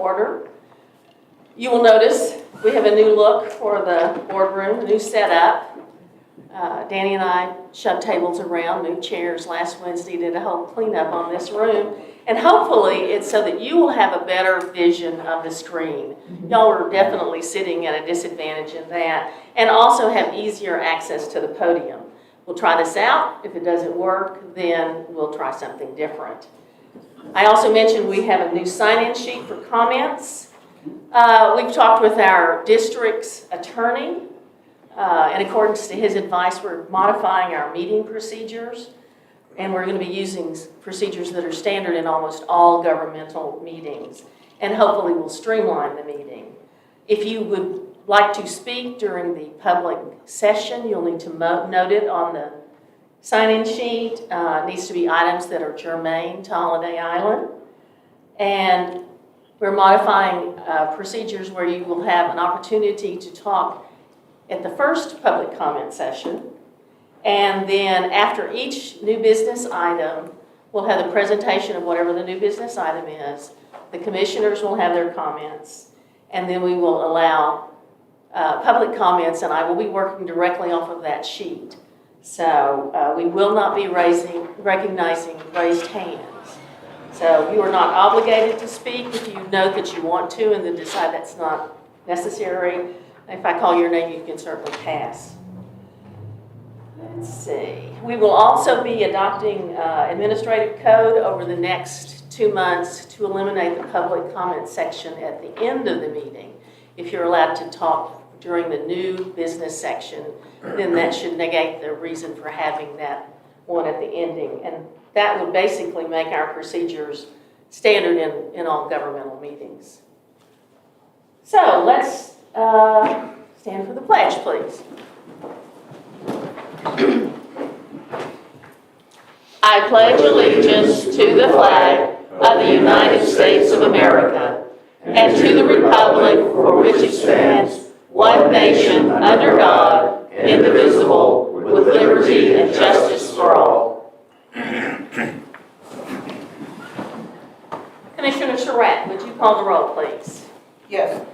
order. You will notice we have a new look for the boardroom, a new setup. Danny and I shoved tables around, new chairs last Wednesday, did a whole cleanup on this room. And hopefully it's so that you will have a better vision of the screen. Y'all are definitely sitting at a disadvantage in that, and also have easier access to the podium. We'll try this out. If it doesn't work, then we'll try something different. I also mentioned we have a new sign-in sheet for comments. We've talked with our district's attorney. In accordance to his advice, we're modifying our meeting procedures, and we're going to be using procedures that are standard in almost all governmental meetings, and hopefully will streamline the meeting. If you would like to speak during the public session, you'll need to note it on the sign-in sheet. It needs to be items that are germane to Holiday Island. And we're modifying procedures where you will have an opportunity to talk at the first public comment session, and then after each new business item, we'll have the presentation of whatever the new business item is. The commissioners will have their comments, and then we will allow public comments, and I will be working directly off of that sheet. So we will not be recognizing raised hands. So you are not obligated to speak if you know that you want to and then decide that's not necessary. If I call your name, you can certainly pass. Let's see. We will also be adopting administrative code over the next 2 months to eliminate the public comment section at the end of the meeting. If you're allowed to talk during the new business section, then that should negate the reason for having that one at the ending. And that would basically make our procedures standard in all governmental meetings. So let's stand for the pledge, please. I pledge allegiance to the flag of the United States of America and to the republic for which it stands, one nation, under God, indivisible, with liberty and justice for all. Commissioner Surratt, would you call the roll, please? Yes.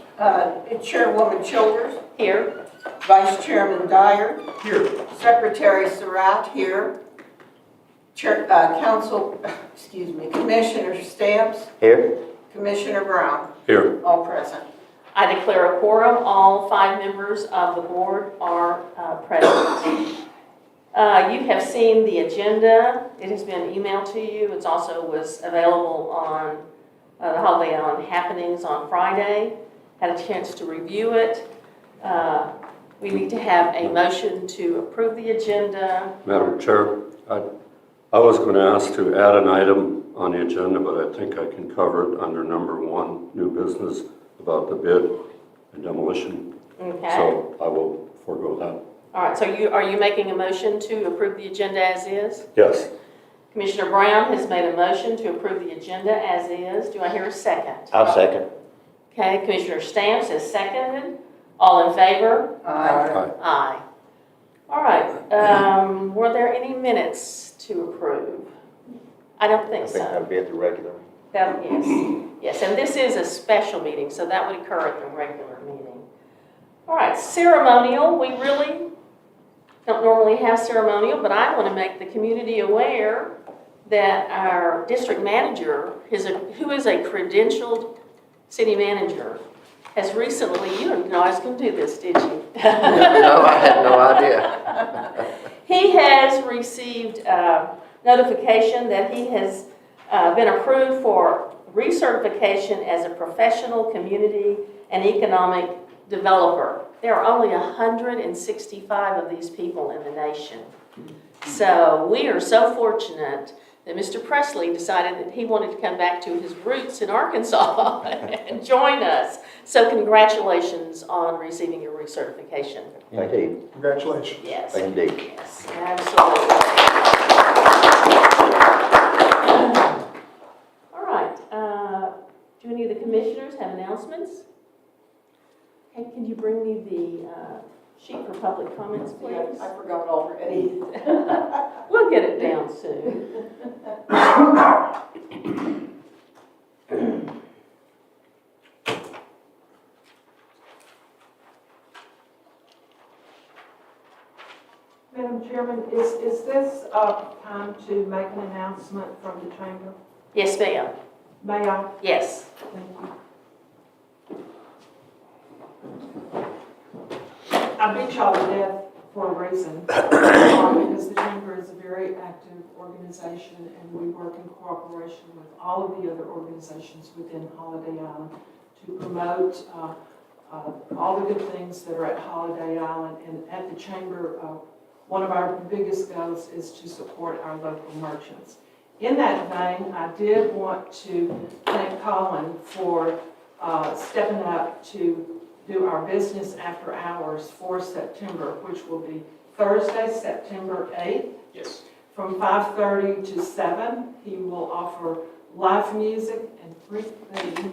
Chairwoman Childers. Here. Vice Chairman Dyer. Here. Secretary Surratt here. Commissioner Stamps. Here. Commissioner Brown. Here. All present. I declare a quorum. All 5 members of the board are present. You have seen the agenda. It has been emailed to you. It also was available on the Holiday Island Happenings on Friday. Had a chance to review it. We need to have a motion to approve the agenda. Madam Chair, I was going to ask to add an item on the agenda, but I think I can cover it under number 1, new business, about the bid and demolition. Okay. So I will forego that. All right, so are you making a motion to approve the agenda as is? Yes. Commissioner Brown has made a motion to approve the agenda as is. Do I hear a second? I'll second. Okay, Commissioner Stamps has seconded. All in favor? Aye. Aye. All right, were there any minutes to approve? I don't think I think so. that'll be at the regular. Yes, and this is a special meeting, so that would occur at the regular meeting. All right, ceremonial, we really don't normally have ceremonial, but I want to make the community aware that our district manager, who is a credentialed city manager, has recently, you didn't know I was going to do this, did you? No, I had no idea. He has received notification that he has been approved for recertification as a professional community and economic developer. There are only 165 of these people in the nation. So we are so fortunate that Mr. Presley decided that he wanted to come back to his roots in Arkansas and join us. So congratulations on receiving your recertification. Indeed. Congratulations. Yes. Indeed. Yes, absolutely. All right. Do any of the commissioners have announcements? Okay, can you bring me the sheet for public comments, please? Yes, I forgot already. We'll get it down soon. Madam Chairman, is this time to make an announcement from the chamber? Yes, ma'am. May I? Yes. Thank you. I beat y'all to death for a reason, because the chamber is a very active organization, and we work in cooperation with all of the other organizations within Holiday Island to promote all the good things that are at Holiday Island. And at the chamber, one of our biggest goals is to support our local merchants. In that vein, I did want to thank Colin for stepping up to do our business after hours for September, which will be Thursday, September 8th. Yes. From 5:30 to 7. He will offer live music and free food.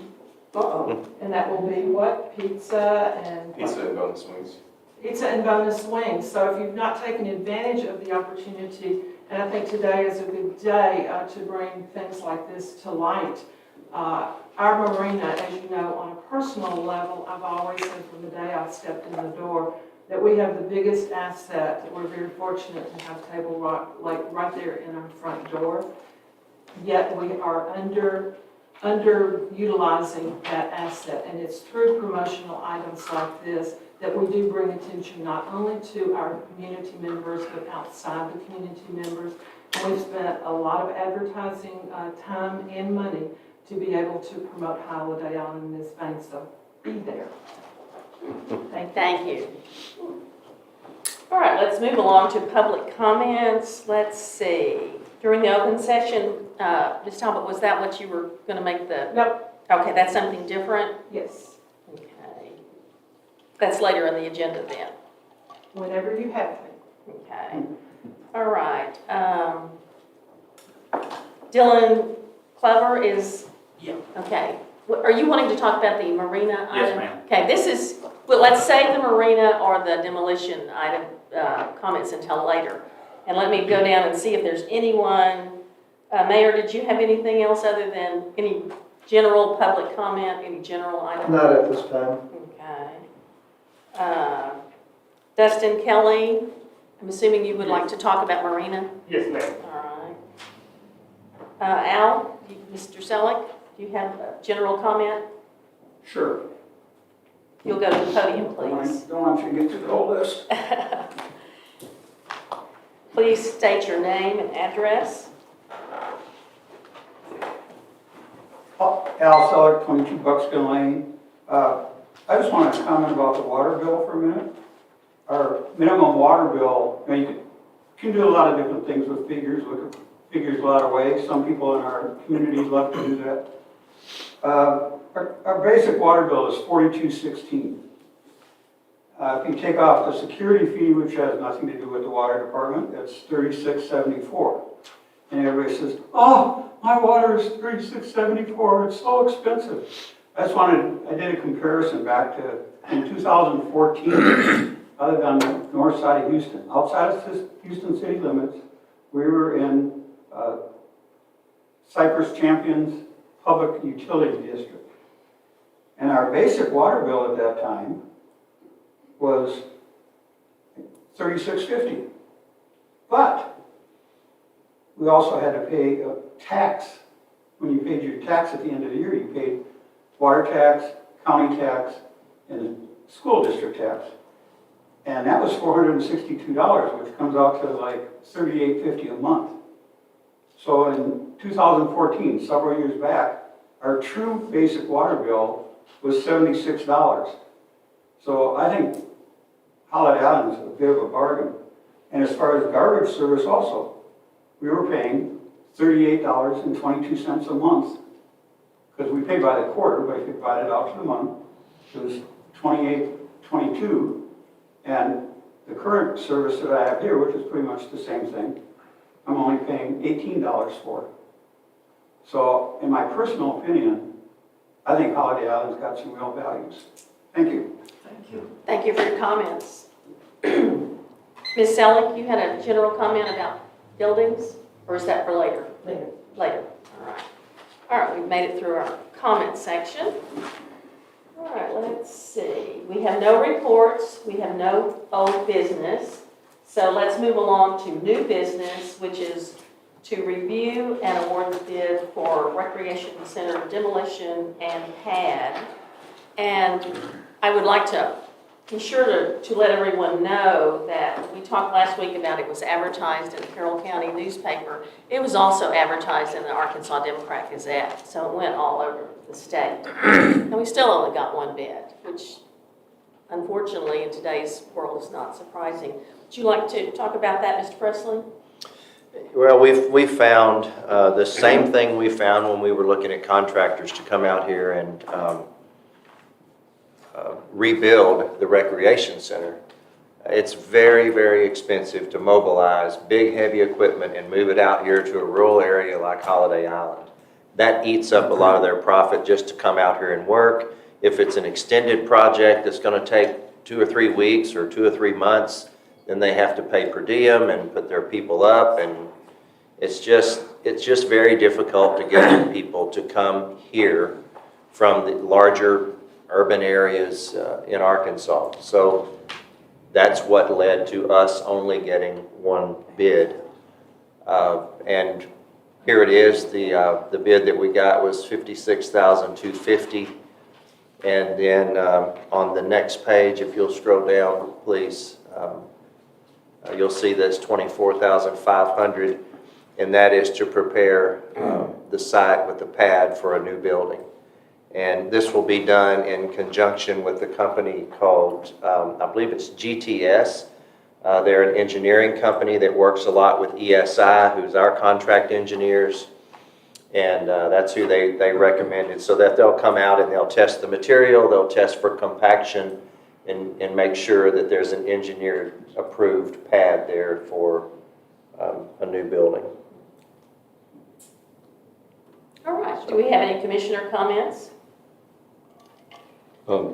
And that will be what? Pizza and what? Pizza and bonus wings. Pizza and bonus wings. So if you've not taken advantage of the opportunity, and I think today is a good day to bring things like this to light. Our marina, as you know, on a personal level, I've always said from the day I've stepped in the door that we have the biggest asset. We're very fortunate to have Table Rock Lake right there in our front door. Yet we are underutilizing that asset, and it's through promotional items like this that we do bring attention not only to our community members, but outside the community members. And we've spent a lot of advertising time and money to be able to promote Holiday Island in this vein, so be there. Thank you. All right, let's move along to public comments. Let's see. During the open session, Ms. Talbot, was that what you were going to make the? Nope. Okay, that's something different? Yes, Okay. That's later in the agenda then. whenever you have me. Okay. All right. Dylan Clever is? Yeah. Okay. Are you wanting to talk about the marina item? Yes, ma'am. Okay, this is, well, let's save the marina or the demolition item comments until later. And let me go down and see if there's anyone. Mayor, did you have anything else other than any general public comment, any general item? Not at this time. Okay. Dustin Kelly, I'm assuming you would like to talk about marina? Yes, ma'am. All right. Al, Mr. Selleck, do you have a general comment? Sure. You'll go to the podium, please. Don't want you to get through the whole list. Please state your name and address. Al Seller, 22 Buckskin Lane. I just want to comment about the water bill for a minute. Our minimum water bill, you can do a lot of different things with figures, look at figures a lot of ways. Some people in our communities love to do that. Our basic water bill is $42.16. If you take off the security fee, which has nothing to do with the water department, it's $36.74. And everybody says, oh, my water is $36.74, it's so expensive. I did a comparison back to, in 2014, I lived on the north side of Houston. Outside of Houston city limits, we were in Cypress Champions Public Utility District. And our basic water bill at that time was $36.50. But we also had to pay a tax. When you paid your tax at the end of the year, you paid water tax, county tax, and school district tax. And that was $462, which comes out to like $38.50 a month. So in 2014, several years back, our true basic water bill was $76. So I think Holiday Island is a bit of a bargain. And as far as garbage service also, we were paying $38.22 a month. Because we pay by the quarter, but if you divide it out to the month, it was $28.22. And the current service that I have here, which is pretty much the same thing, I'm only paying $18 for it. So in my personal opinion, I think Holiday Island's got some real values. Thank you. Thank you. Thank you for your comments. Ms. Selleck, you had a general comment about buildings, or is that for later? Later. Later, all right. All right, we've made it through our comment section. All right, let's see. We have no reports, we have no old business. So let's move along to new business, which is to review and award the bid for recreation center demolition and pad. And I would like to be sure to let everyone know that we talked last week about it was advertised in the Carroll County newspaper. It was also advertised in the Arkansas Democrat Gazette, so it went all over the state. And we still only got one bid, which unfortunately in today's world is not surprising. Would you like to talk about that, Mr. Presley? Well, we found the same thing we found when we were looking at contractors to come out here and rebuild the recreation center. It's very, very expensive to mobilize big, heavy equipment and move it out here to a rural area like Holiday Island. That eats up a lot of their profit just to come out here and work. If it's an extended project that's going to take 2 or 3 weeks or 2 or 3 months, then they have to pay per diem and put their people up, and it's just very difficult to get people to come here from the larger urban areas in Arkansas. So that's what led to us only getting one bid. And here it is, the bid that we got was $56,250. And then on the next page, if you'll scroll down, please, you'll see this $24,500, and that is to prepare the site with the pad for a new building. And this will be done in conjunction with a company called, I believe it's GTS. They're an engineering company that works a lot with ESI, who's our contract engineers. And that's who they recommended, so that they'll come out and they'll test the material, they'll test for compaction, and make sure that there's an engineered approved pad there for a new building. All right, do we have any commissioner comments? I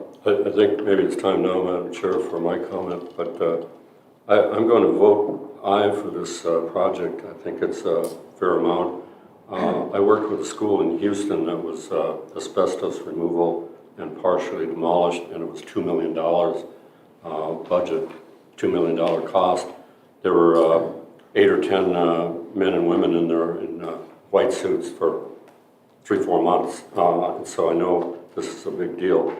think maybe it's time now, Madam Chair, for my comment, but I'm going to vote aye for this project. I think it's a fair amount. I worked with a school in Houston that was asbestos removal and partially demolished, and it was $2 million budget, $2 million cost. There were 8 or 10 men and women in there in white suits for 3-4 months, so I know this is a big deal.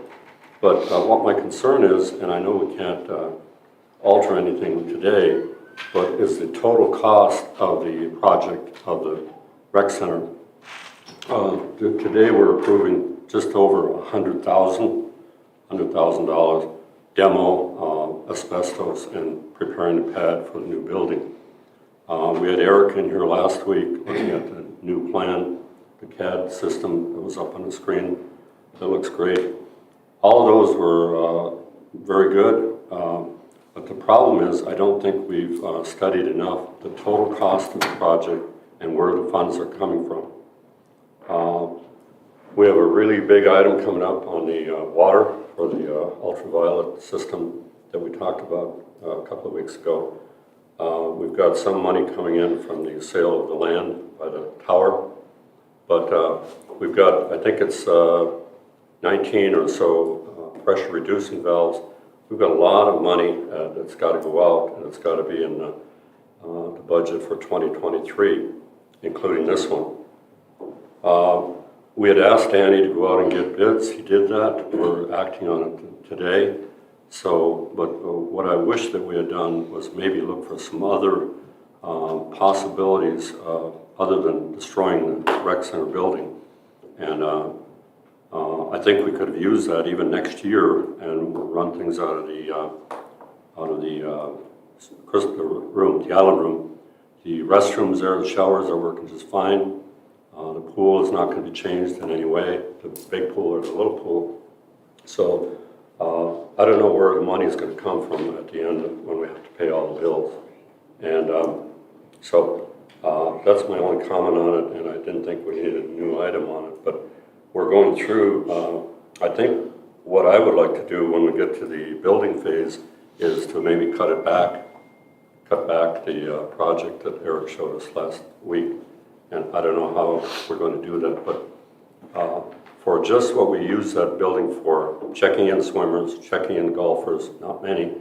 But what my concern is, and I know we can't alter anything today, but is the total cost of the project of the rec center. Today we're approving just over $100,000 demo, asbestos, and preparing the pad for the new building. We had Eric in here last week looking at the new plan, the CAD system that was up on the screen. That looks great. All of those were very good, but the problem is I don't think we've studied enough the total cost of the project and where the funds are coming from. We have a really big item coming up on the water for the ultraviolet system that we talked about a couple of weeks ago. We've got some money coming in from the sale of the land by the tower, but we've got, I think it's 19 or so pressure reducing valves. We've got a lot of money that's got to go out, and it's got to be in the budget for 2023, including this one. We had asked Danny to go out and get bids. He did that. We're acting on it today. So, but what I wish that we had done was maybe look for some other possibilities other than destroying the rec center building. And I think we could have used that even next year and run things out of the room, the island room. The restrooms there, the showers are working just fine. The pool is not going to be changed in any way, the big pool or the little pool. So I don't know where the money is going to come from at the end when we have to pay all the bills. And so that's my only comment on it, and I didn't think we needed a new item on it. But we're going through, I think what I would like to do when we get to the building phase is to maybe cut back the project that Eric showed us last week. And I don't know how we're going to do that, but for just what we use that building for, checking in swimmers, checking in golfers, not many,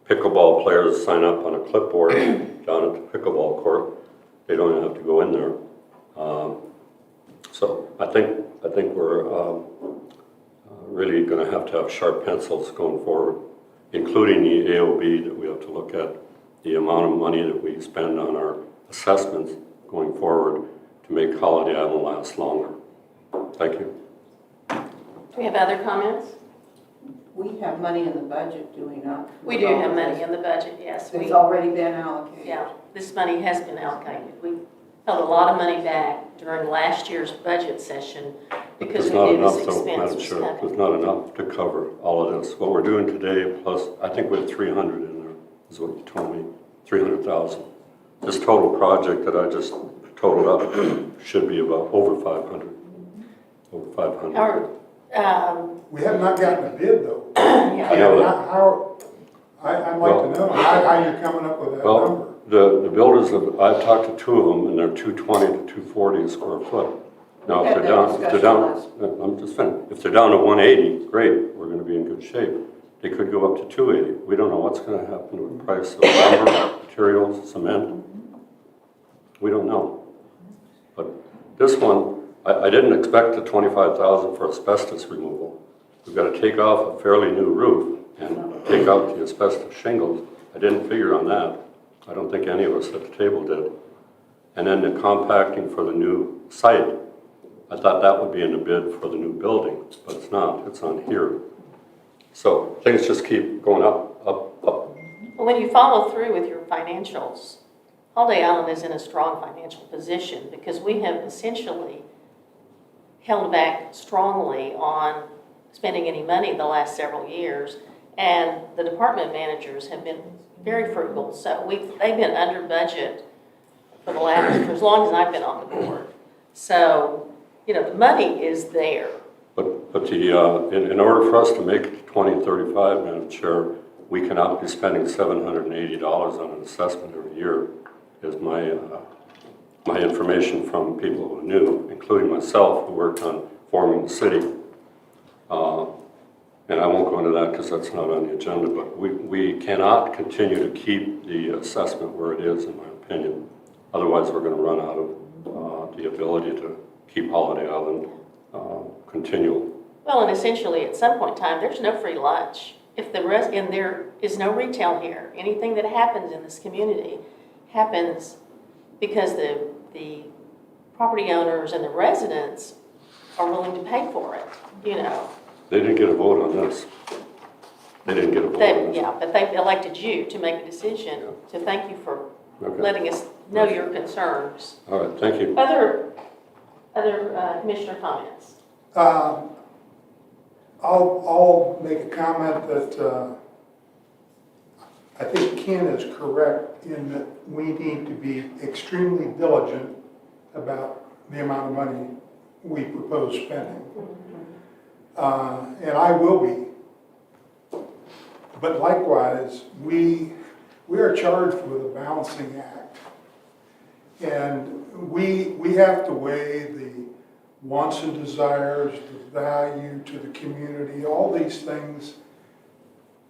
pickleball players sign up on a clipboard down at the pickleball court. They don't even have to go in there. So I think we're really going to have sharp pencils going forward, including the AOB, that we have to look at the amount of money that we spend on our assessments going forward to make Holiday Island last longer. Thank you. Do we have other comments? We have money in the budget, do we not? We do have money in the budget, yes. It's already been allocated. Yeah, this money has been allocated. We held a lot of money back during last year's budget session because we knew this expense Madam was Chair, coming. there's not enough to cover all of this. What we're doing today, plus I think we have 300 in there, is what you told me, 300,000. This total project that I just totaled up should be about over 500. Over 500. We have not gotten a bid, though. Yeah. I know that. I'd like to know how you're coming up with that number. Well, the builders, I've talked to two of them, and they're 220 to 240 a square foot. Now, if they're down, I'm just finished. If they're down to 180, great, we're gonna be in good shape. They could go up to 280. We don't know what's gonna happen to the price of lumber, materials, cement. We don't know. But this one, I didn't expect the 25,000 for asbestos removal. We've got to take off a fairly new roof and take out the asbestos shingles. I didn't figure on that. I don't think any of us at the table did. And then the compacting for the new site, I thought that would be in the bid for the new building, but it's not. It's on here. So things just keep going up, up, up. Well, when you follow through with your financials, Holiday Island is in a strong financial position because we have essentially held back strongly on spending any money the last several years, and the department managers have been very frugal. So they've been under budget for as long as I've been on the board. So, you know, the money is there. But in order for us to make it to 2035, Madam Chair, we cannot be spending $780 on an assessment every year, is my information from people who knew, including myself, who worked on forming the city. And I won't go into that because that's not on the agenda, but we cannot continue to keep the assessment where it is, in my opinion. Otherwise, we're going to run out of the ability to keep Holiday Island continual. Well, and essentially, at some point in time, there's no free lunch. If and there is no retail here, anything that happens in this community happens because the property owners and the residents are willing to pay for it, you know. They didn't get a vote on this. They didn't get a vote on this. Yeah, but they elected you to make a decision, to thank you for Okay. letting us know your concerns. All right, thank you. Other commissioner comments? I'll make a comment that I think Ken is correct in that we need to be extremely diligent about the amount of money we propose spending. And I will be. But likewise, we are charged with a balancing act. And we have to weigh the wants and desires, the value to the community, all these things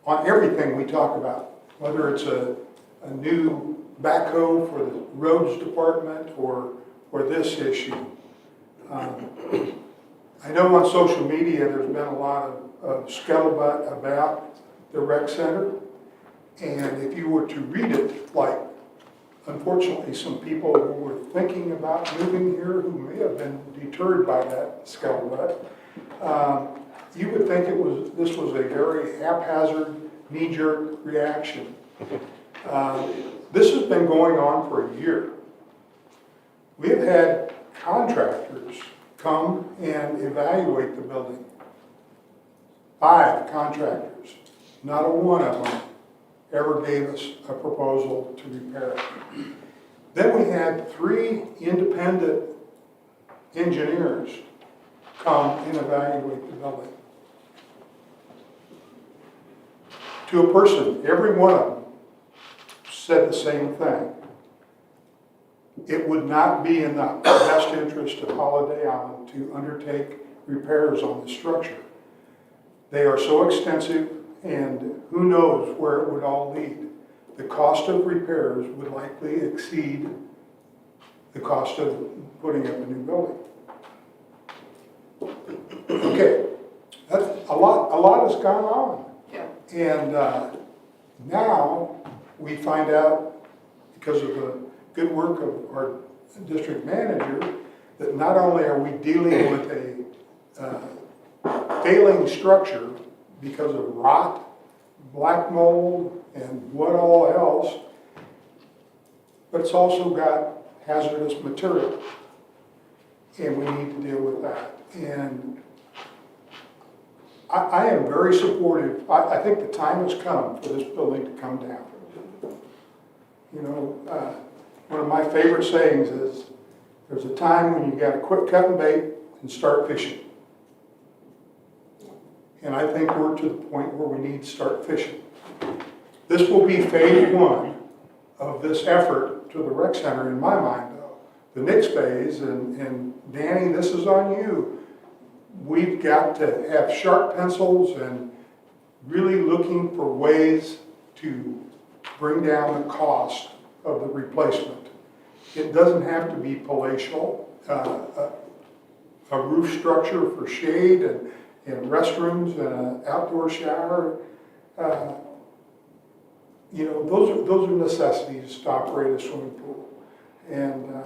on everything we talk about, whether it's a new backhoe for the roads department or this issue. I know on social media there's been a lot of scuttlebutt about the rec center, and if you were to read it, like unfortunately some people who were thinking about moving here who may have been deterred by that scuttlebutt, you would think this was a very haphazard, knee-jerk reaction. This has been going on for a year. We have had contractors come and evaluate the building. 5 contractors, not a one of them ever gave us a proposal to repair it. Then we had 3 independent engineers come and evaluate the building. To a person, every one of them said the same thing. It would not be in the best interest of Holiday Island to undertake repairs on the structure. They are so extensive And who knows where it would all lead. The cost of repairs would likely exceed the cost of putting up a new building. Okay, that's a lot has gone on. Yeah. And now we find out, because of the good work of our district manager, that not only are we dealing with a failing structure because of rot, black mold, and what all else, but it's also got hazardous material. And we need to deal with that. And I am very supportive. I think the time has come for this building to come down. You know, one of my favorite sayings is, there's a time when you gotta quit cutting bait and start fishing. And I think we're to the point where we need to start fishing. This will be phase one of this effort to the rec center in my mind, though. The next phase, and Danny, this is on you. We've got to have sharp pencils and really looking for ways to bring down the cost of the replacement. It doesn't have to be palatial. A roof structure for shade and restrooms and an outdoor shower. You know, those are necessities to operate a swimming pool. And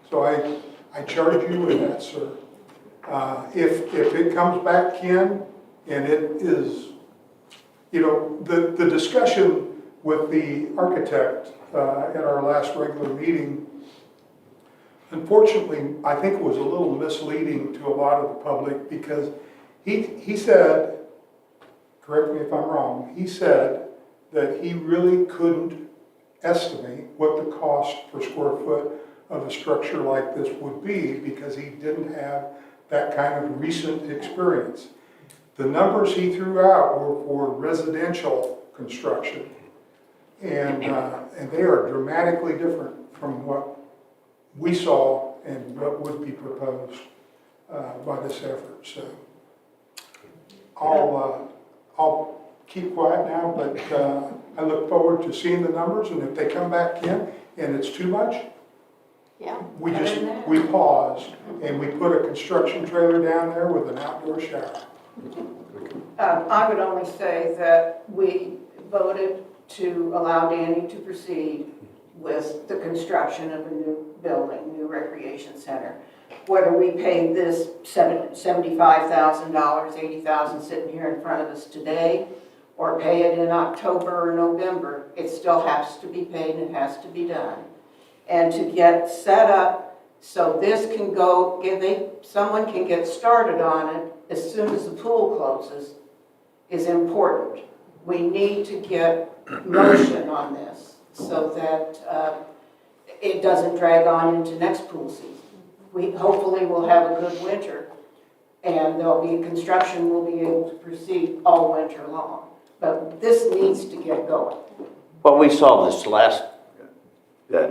so I charge you with that, sir. If it comes back, Ken, and it is, you know, the discussion with the architect at our last regular meeting, unfortunately, I think it was a little misleading to a lot of the public, because he said, correct me if I'm wrong, he said that he really couldn't estimate what the cost per square foot of a structure like this would be, because he didn't have that kind of recent experience. The numbers he threw out were for residential construction, and they are dramatically different from what we saw and what would be proposed by this effort. So I'll keep quiet now, but I look forward to seeing the numbers, and if they come back in and it's too much, Yeah. we pause and we put a construction trailer down there with an outdoor shower. I would only say that we voted to allow Danny to proceed with the construction of a new building, new recreation center. Whether we pay this $75,000, $80,000 sitting here in front of us today, or pay it in October or November, it still has to be paid and it has to be done. And to get set up so this can go, someone can get started on it as soon as the pool closes is important. We need to get motion on this so that it doesn't drag on into next pool season. We hopefully will have a good winter, and construction will be able to proceed all winter long. But this needs to get going. Well, we saw this last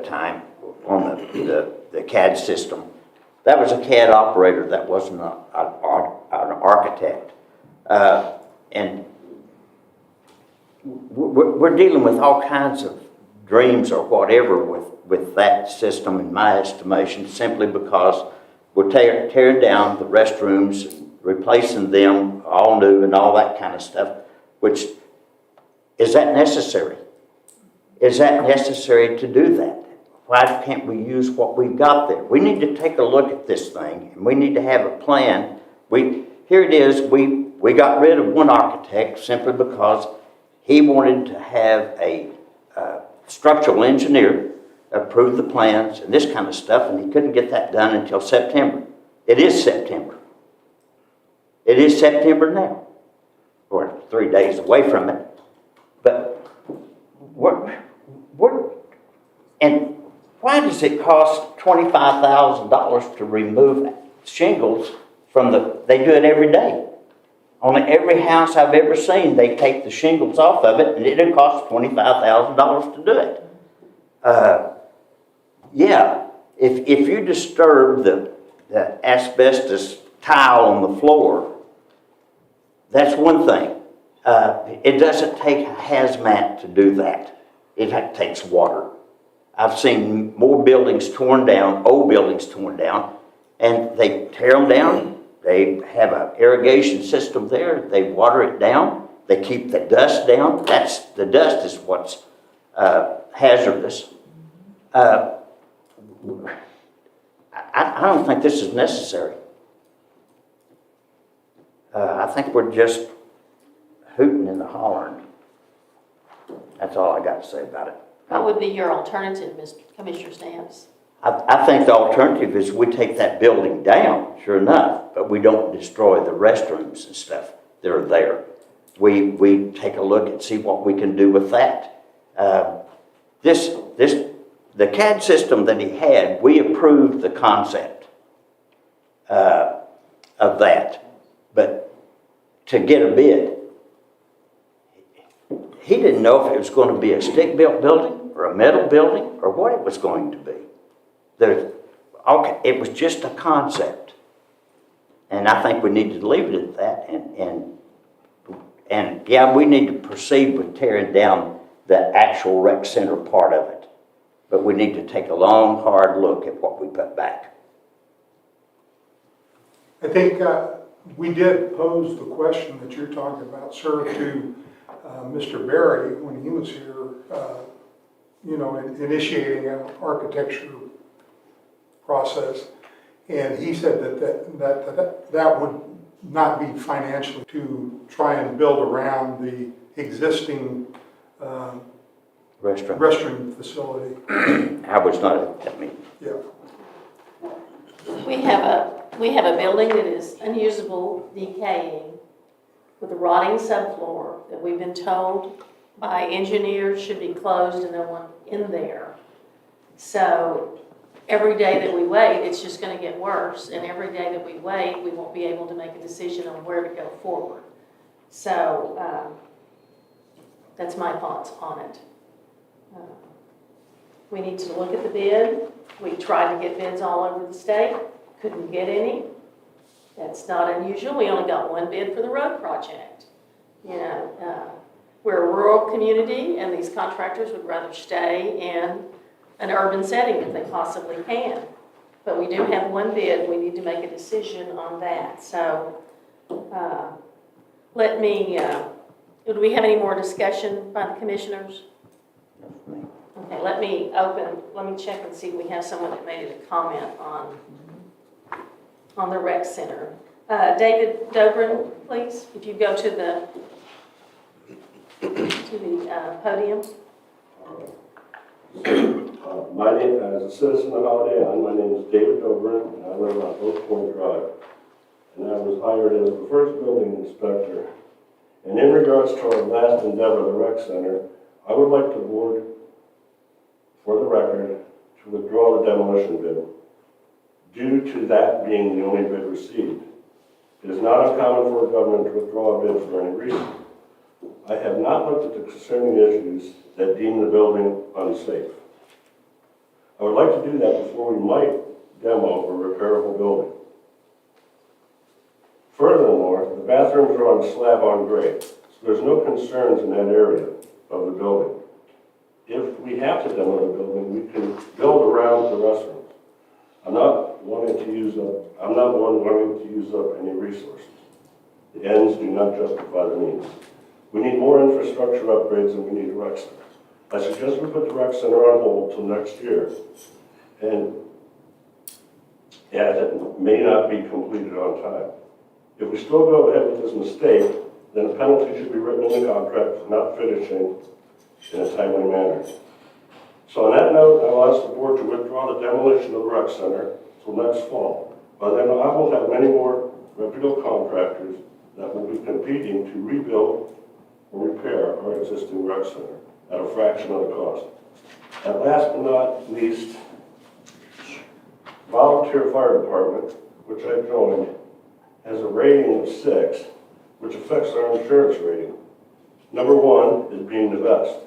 time on the CAD system. That was a CAD operator, that wasn't an architect. And we're dealing with all kinds of dreams or whatever with that system, in my estimation, simply because we're tearing down the restrooms, replacing them all new and all that kind of stuff, which, is that necessary? Is that necessary to do that? Why can't we use what we've got there? We need to take a look at this thing, and we need to have a plan. Here it is, we got rid of one architect simply because he wanted to have a structural engineer approve the plans and this kind of stuff, and he couldn't get that done until September. It is September. It is September now. We're 3 days away from it. But and why does it cost $25,000 to remove shingles from they do it every day. On every house I've ever seen, they take the shingles off of it, and it costs $25,000 to do it. Yeah, if you disturb the asbestos tile on the floor, that's one thing. It doesn't take a hazmat to do that. It takes water. I've seen more buildings torn down, old buildings torn down, and they tear them down. They have an irrigation system there. They water it down. They keep the dust down. The dust is what's hazardous. I don't think this is necessary. I think we're just hooting and hollering. That's all I got to say about it. What would be your alternative, Mr. Commissioner Stamps? I think the alternative is we take that building down, sure enough, but we don't destroy the restrooms and stuff that are there. We take a look and see what we can do with that. The CAD system that he had, we approved the concept of that, but to get a bid, he didn't know if it was going to be a stick-built building or a metal building or what it was going to be. It was just a concept. And I think we need to leave it at that. And yeah, we need to proceed with tearing down the actual rec center part of it. But we need to take a long, hard look at what we put back. I think we did pose the question that you're talking about, sir, to Mr. Berry when he was here, initiating an architecture process. And he said that would not be financial to try and build around the existing restroom facility. I was not at that meeting. Yeah. We have a building that is unusable, decaying, with a rotting subfloor that we've been told by engineers should be closed and no one in there. So every day that we wait, it's just going to get worse. And every day that we wait, we won't be able to make a decision on where to go forward. So that's my thoughts on it. We need to look at the bid. We tried to get bids all over the state, couldn't get any. That's not unusual. We only got one bid for the road project. We're a rural community, and these contractors would rather stay in an urban setting if they possibly can. But we do have one bid. We need to make a decision on that. So do we have any more discussion by the commissioners? Okay, let me check and see if we have someone that made a comment on the rec center. David Dobrin, please, if you go to the podium. My name, as a citizen of Holiday Island, my name is David Dobrin, and I live on Oak Point Drive. And I was hired as the first building inspector. And in regards to our last endeavor, the rec center, I would like the board, for the record, to withdraw the demolition bid, due to that being the only bid received. It is not uncommon for a government to withdraw a bid for any reason. I have not looked at the concerning issues that deem the building unsafe. I would like to do that before we might demo a repairable building. Furthermore, the bathrooms are on slab on grade, so there's no concerns in that area of the building. If we have to demo the building, we can build around the restrooms. I'm not one wanting to use up any resources. The ends do not justify the means. We need more infrastructure upgrades than we need a rec center. I suggest we put the rec center on hold till next year, and as it may not be completed on time. If we still go ahead with this mistake, then a penalty should be written in the contract for not finishing in a timely manner. So on that note, I will ask the board to withdraw the demolition of the rec center till next fall. By then, I will have many more reputable contractors that will be competing to rebuild or repair our existing rec center at a fraction of the cost. And last but not least, volunteer fire department, which I joined, has a rating of 6, which affects our insurance rating. Number 1 is being the best.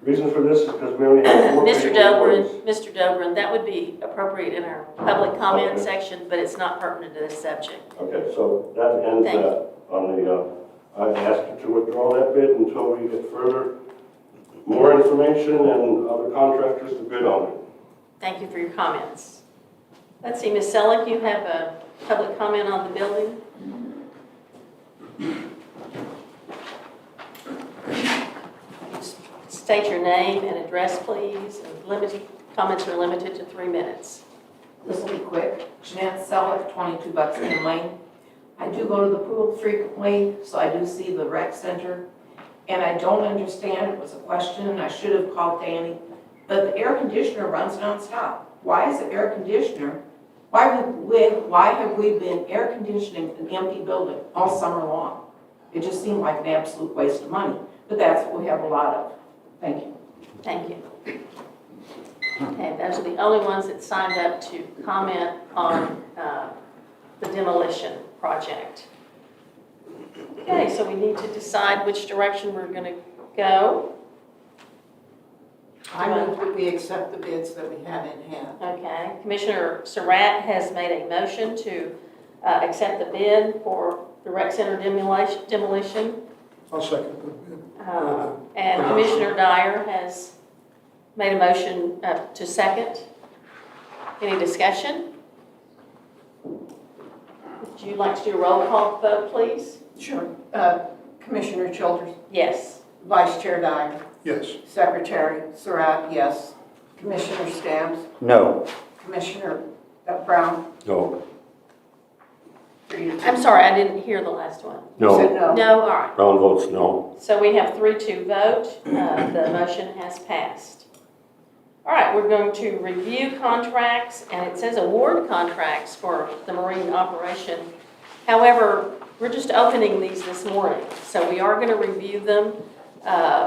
The reason for this is because we only have 4 Mr. people employees. Dobrin, that would be appropriate in our public comment Okay. section, but it's not pertinent to this subject. Okay, so that ends Thank that on I asked her to withdraw that bid until we get more information and other contractors to bid on it. Thank you for your comments. Let's see, Ms. Selleck, you have a public comment on the building? State your name and address, please, and comments are limited to 3 minutes. This will be quick. Jeanette Selleck, 22 Buckskin Lane. I do go to the pool frequently, so I do see the rec center. And I don't understand, it was a question, and I should have called Danny, but the air conditioner runs nonstop. Why is the air conditioner, why have we been air conditioning an empty building all summer long? It just seemed like an absolute waste of money, but that's what we have a lot of. Thank you. Thank you. Okay, those are the only ones that signed up to comment on the demolition project. Okay, so we need to decide which direction we're going to go. I move that we accept the bids that we have in hand. Okay, Commissioner Surratt has made a motion to accept the bid for the rec center demolition. I'll second the bid. And Commissioner Dyer has made a motion to second. Any discussion? Would you like to do a roll call vote, please? Sure. Commissioner Childers, Yes. Vice Chair Dyer, Yes. Secretary Surratt, yes. Commissioner Stamps, No. Commissioner Brown, No, 3-2. I'm sorry, I didn't hear the last one. You said no. no? No, all right. Brown votes no. So we have 3-2 vote. The motion has passed. All right, we're going to review contracts, and it says award contracts for the marine operation. However, we're just opening these this morning, so we are going to review them.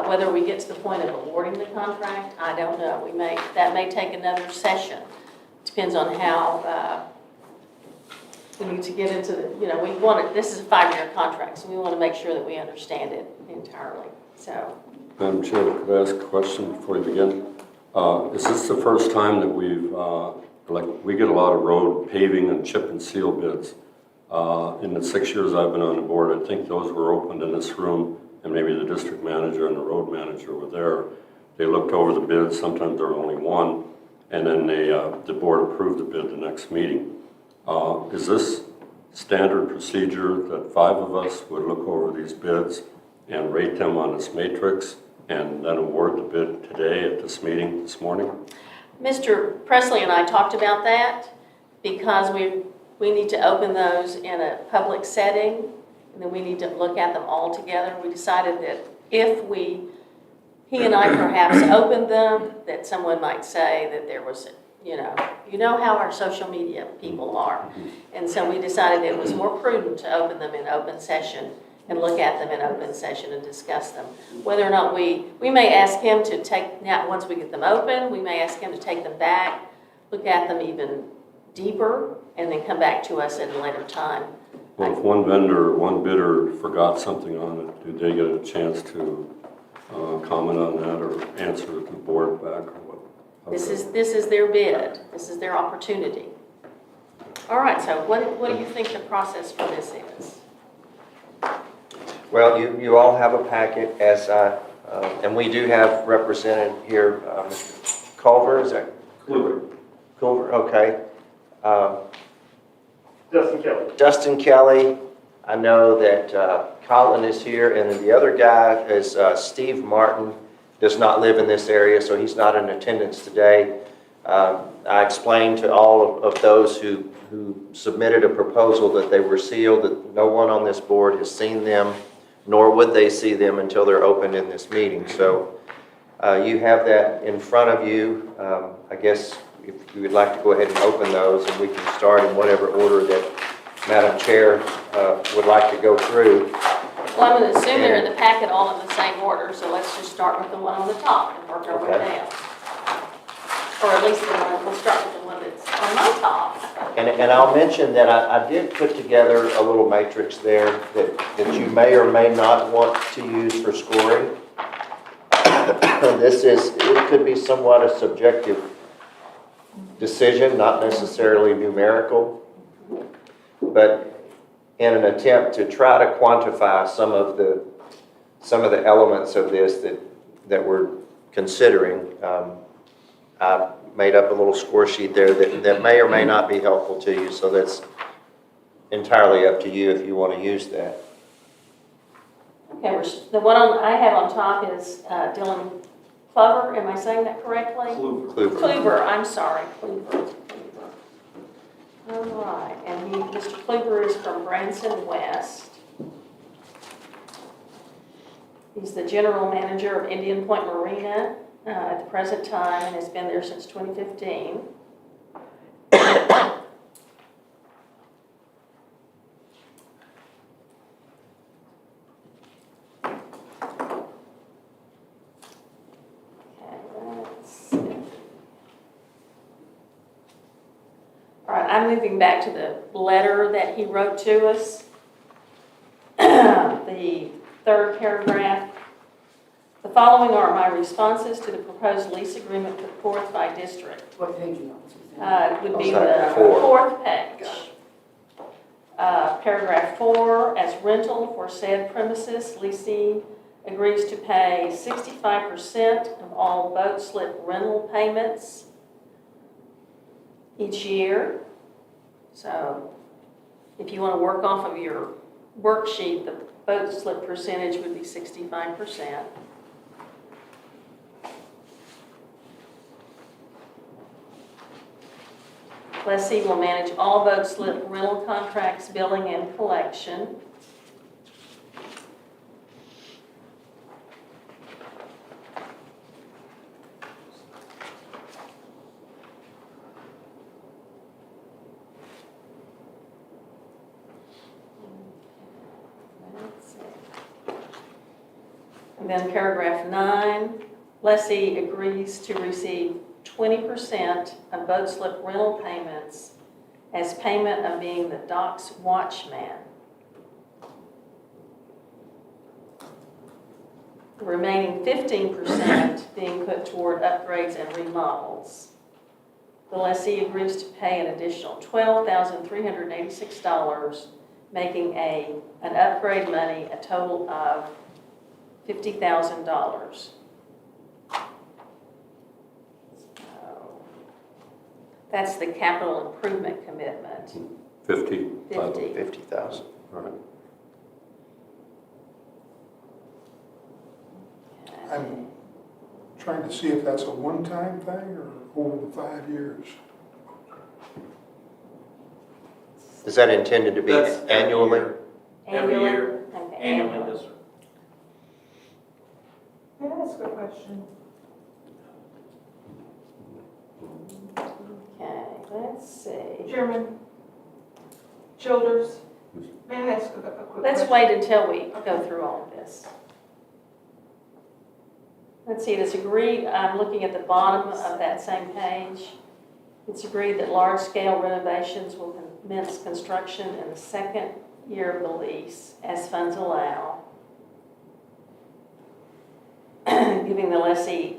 Whether we get to the point of awarding the contract, I don't know. That may take another session. Depends on how we need to get into the, this is a 5-year contract, so we want to make sure that we understand it entirely. So, Madam Chair, could I ask a question before you begin? Is this the first time that we get a lot of road paving and chip and seal bids? In the 6 years I've been on the board, I think those were opened in this room, and maybe the district manager and the road manager were there. They looked over the bids, sometimes there were only one, and then the board approved the bid the next meeting. Is this standard procedure that 5 of us would look over these bids and rate them on this matrix and then award the bid today at this meeting this morning? Mr. Presley and I talked about that because we need to open those in a public setting, and then we need to look at them all together. We decided that if he and I perhaps opened them, that someone might say that there was, you know how our social media people are. And so we decided it was more prudent to open them in open session and look at them in open session and discuss them. Whether or not we may ask him to take, now once we get them open, we may ask him to take them back, look at them even deeper, and then come back to us at a later time. Well, if one vendor, one bidder forgot something on it, do they get a chance to comment on that or answer the board back or what? This is their bid. This is their opportunity. All right, so what do you think the process for this is? Well, you all have a packet and we do have represented here, Mr. Culver, is that? Culver, okay. Justin Kelly. Dustin Kelly, I know that Colin is here, and then the other guy is Steve Martin, does not live in this area, so he's not in attendance today. I explained to all of those who submitted a proposal that they were sealed, that no one on this board has seen them, nor would they see them until they're opened in this meeting. So you have that in front of you. I guess if you would like to go ahead and open those, and we can start in whatever order that Madam Chair would like to go through. Well, I'm going to assume they're in the packet all in the same order, so let's just start with the one on the top and work our way Okay. down. Or at least we'll start with the one that's on my top. And I'll mention that I did put together a little matrix there that you may or may not want to use for scoring. It could be somewhat a subjective decision, not necessarily numerical. But in an attempt to try to quantify some of the elements of this that we're considering. I made up a little score sheet there that may or may not be helpful to you, so that's entirely up to you if you want to use that. Okay, the one I have on top is Dylan Clover, am I saying that correctly? Kluver. Kluver, I'm sorry, Kluver. All right, and Mr. Kluver is from Branson West. He's the general manager of Indian Point Marina at the present time and has been there since 2015. All right, I'm moving back to the letter that he wrote to us. The third paragraph. The following are my responses to the proposed lease agreement put forth by district. What page are you on, Suzanne? It would be Okay, the four. fourth page. Paragraph 4, as rental for said premises, leasing agrees to pay 65% of all boat slip rental payments each year. So if you want to work off of your worksheet, the boat slip percentage would be 65%. Lessee will manage all boat slip rental contracts, billing, and collection. And then paragraph 9, lessee agrees to receive 20% of boat slip rental payments as payment of being the dock's watchman. The remaining 15% being put toward upgrades and remodels. The lessee agrees to pay an additional $12,386, making an upgrade money a total of $50,000. That's the capital improvement commitment. 50. 50. 50,000. All right. I'm trying to see if that's a one-time thing or over the 5 years. Is that intended to be That's every annually? year. Every year, Okay, annually, yes, sir. May I ask a question? Okay, let's see. Chairman Childers, may I ask a quick question? Let's wait until we go through all of this. Let's see, it is agreed, I'm looking at the bottom of that same page. It's agreed that large-scale renovations will commence construction in the second year of the lease as funds allow, giving the lessee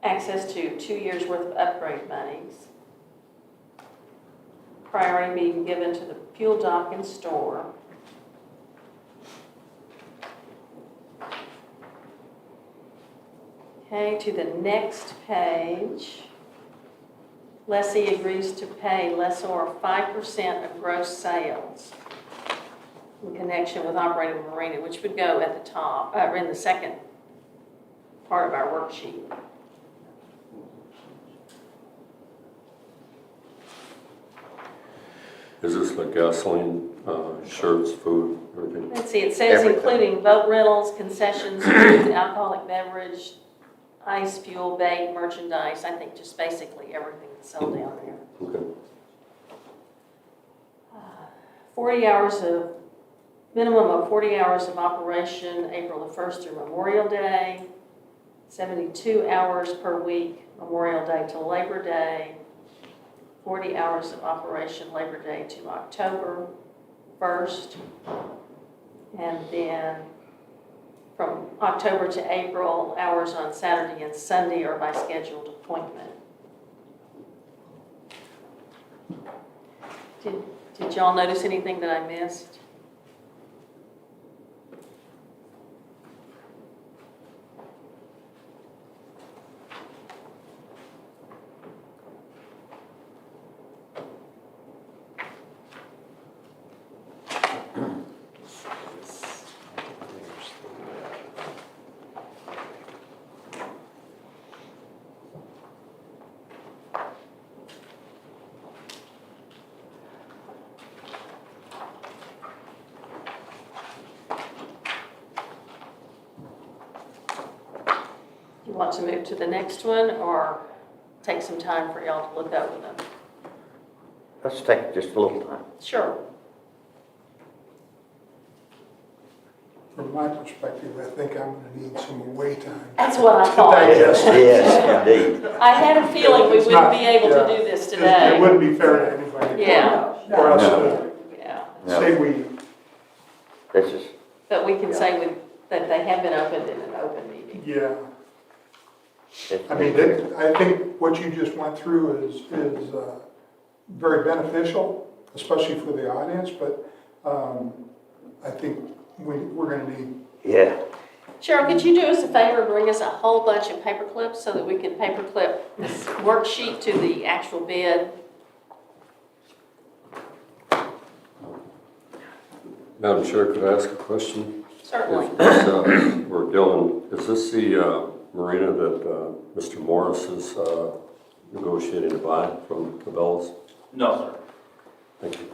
access to 2 years' worth of upgrade monies. Priority being given to the fuel dock and store. Okay, to the next page. Lessee agrees to pay lessor 5% of gross sales in connection with operating the marina, which would go at the top, in the second part of our worksheet. Is this like gasoline, shirts, food, everything? Let's see, it says Everything. including boat rentals, concessions, food, alcoholic beverage, ice, fuel, bait, merchandise. I think just basically everything that's sold down there. Okay. 40 hours of, minimum of 40 hours of operation, April the 1st through Memorial Day, 72 hours per week, Memorial Day to Labor Day, 40 hours of operation, Labor Day to October 1st, and then from October to April, hours on Saturday and Sunday are by scheduled appointment. Did Did y'all notice anything that I missed? You want to move to the next one or take some time for y'all to look over them? Let's take just a little time. Sure. From my perspective, I think I'm gonna need some away time. That's what I thought. Yes. Yes, indeed. I had a feeling we It's wouldn't not- be able yeah. to do this It today. wouldn't be fair to anybody. Yeah, For us No. yeah. to say we, This is, But we can say that they have been opened in an open meeting. yeah. I mean, I think what you just went through is very beneficial, especially for the audience, but I think we're gonna need, yeah. Cheryl, could you do us a favor and bring us a whole bunch of paper clips so that we can paper clip this worksheet to the actual bid? Madam Chair, could I ask a question? Certainly. We're Dylan, is this the marina that Mr. Morris is negotiating to buy from Cabela's? No, sir. Thank you.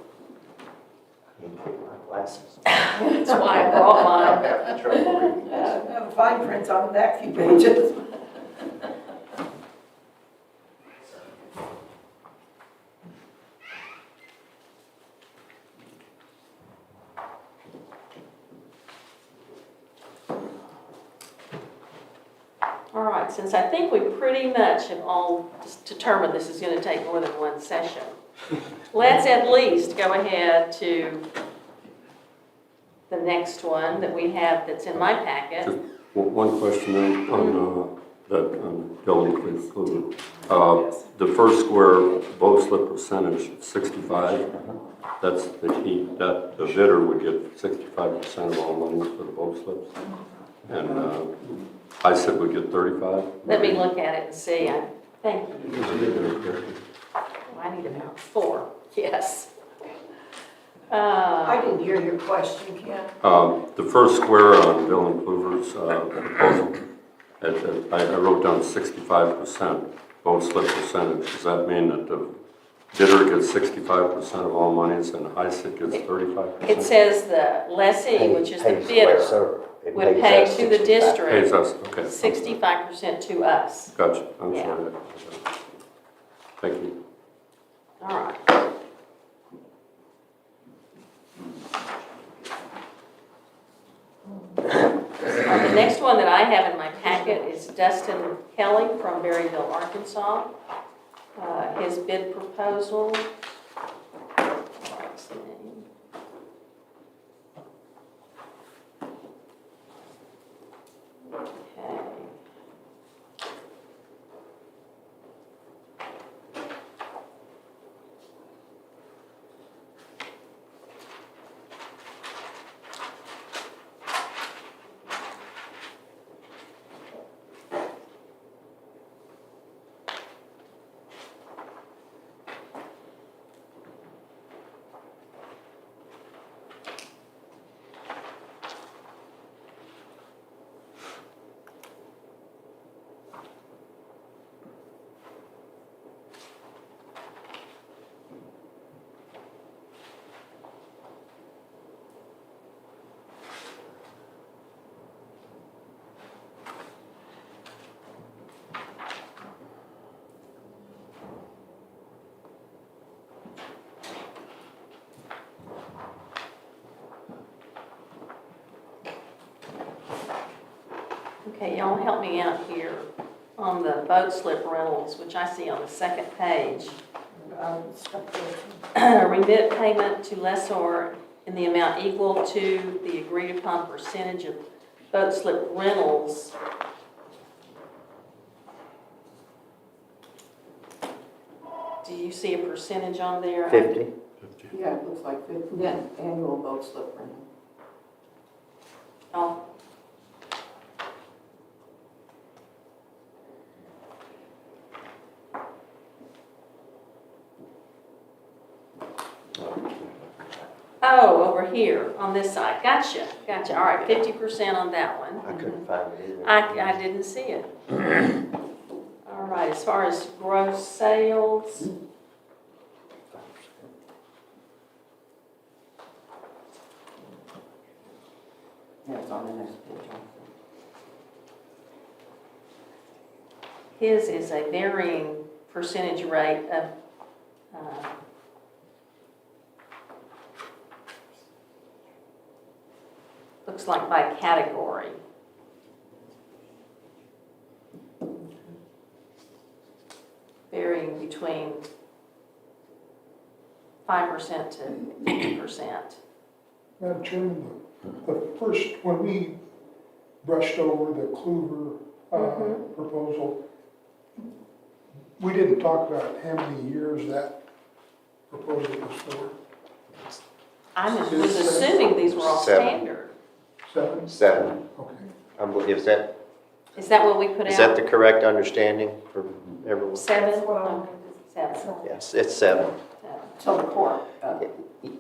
Glasses. That's why I brought mine. Having trouble reading. Have fine prints on the back few pages. All right, since I think we pretty much have all determined this is going to take more than one session, let's at least go ahead to the next one that we have that's in my packet. Just one question then on that Dylan included. The first square boat slip percentage, 65, that's the bidder would get 65% of all money for the boat slips. And I said would get 35. Let me look at it and see. Thank you. I need about 4, yes. I didn't hear your question, Ken. The first square on Dylan Kluver's proposal, I wrote down 65% boat slip percentage. Does that mean that the bidder gets 65% of all monies and HISIC gets 35%? It says the lessee, which is the bidder, would pay to the district Pays us, okay. 65% to us. Gotcha, I'm Yeah. sorry. Thank you. All right. The next one that I have in my packet is Dustin Kelly from Berryville, Arkansas. His bid proposal. What's the name? Okay. Okay, y'all help me out here on the boat slip rentals, which I see on the second page. Remit payment to lessor in the amount equal to the agreed upon percentage of boat slip rentals. Do you see a percentage on there? 50? Yeah, it looks like the annual boat slip rental. Oh, oh, over here on this side. Gotcha. All right, 50% on that one. I couldn't find it either. I didn't see it. All right, as far as gross sales, Yeah, it's on the next page. his is a varying percentage rate of, looks like by category. Varying between 5% to 50%. Madam Chairman, the first, when we brushed over the Kluver proposal, we didn't talk about how many years that proposal was for. I was assuming these were all 7. standard. 7? 7. Okay. Is Is that what we put out? that the correct understanding for everyone? 7? That's what I Okay. wanted to 7. Yes, it's 7. So the Corps,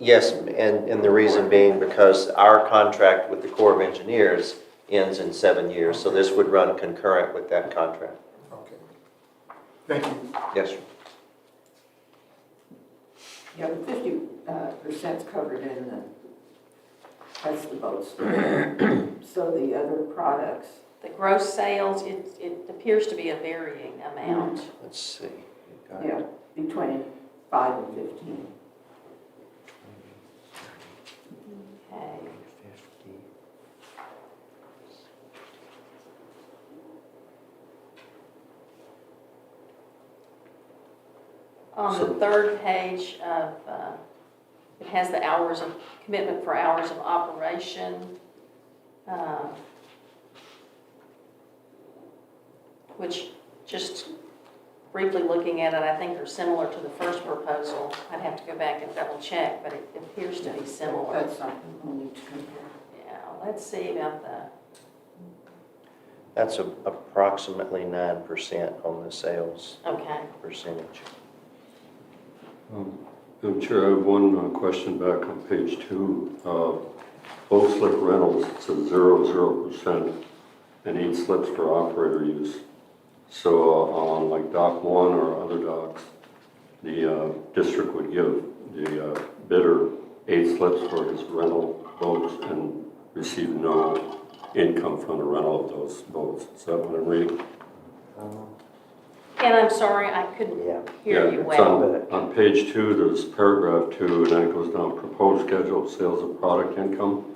Yes, and the reason being because our contract with the Corps of Engineers ends in 7 years, so this would run concurrent with that contract. Okay. Thank you. Yes, sir. yeah, the 50% covered in that's the boats. So the other products, The gross sales, it appears to be a varying amount. Let's see. You got it. yeah, between 5 and 15. Okay. 50. On the third page of, it has the hours of, commitment for hours of operation. Which, just briefly looking at it, I think are similar to the first proposal. I'd have to go back and double check, but it appears to be similar. That's something we need to compare. Yeah, let's see about the, That's approximately 9% on the sales okay. percentage. Madam Chair, I have one question back on page 2. Boat slip rentals, it says 0% and 8 slips for operator use. So on like dock 1 or other docks, the district would give the bidder 8 slips for his rental boats and receive no income from the rental of those boats. Is that what I'm reading? And I'm sorry, I couldn't hear you it's well. on page 2, there's paragraph 2, and then it goes down, proposed schedule of sales of product income.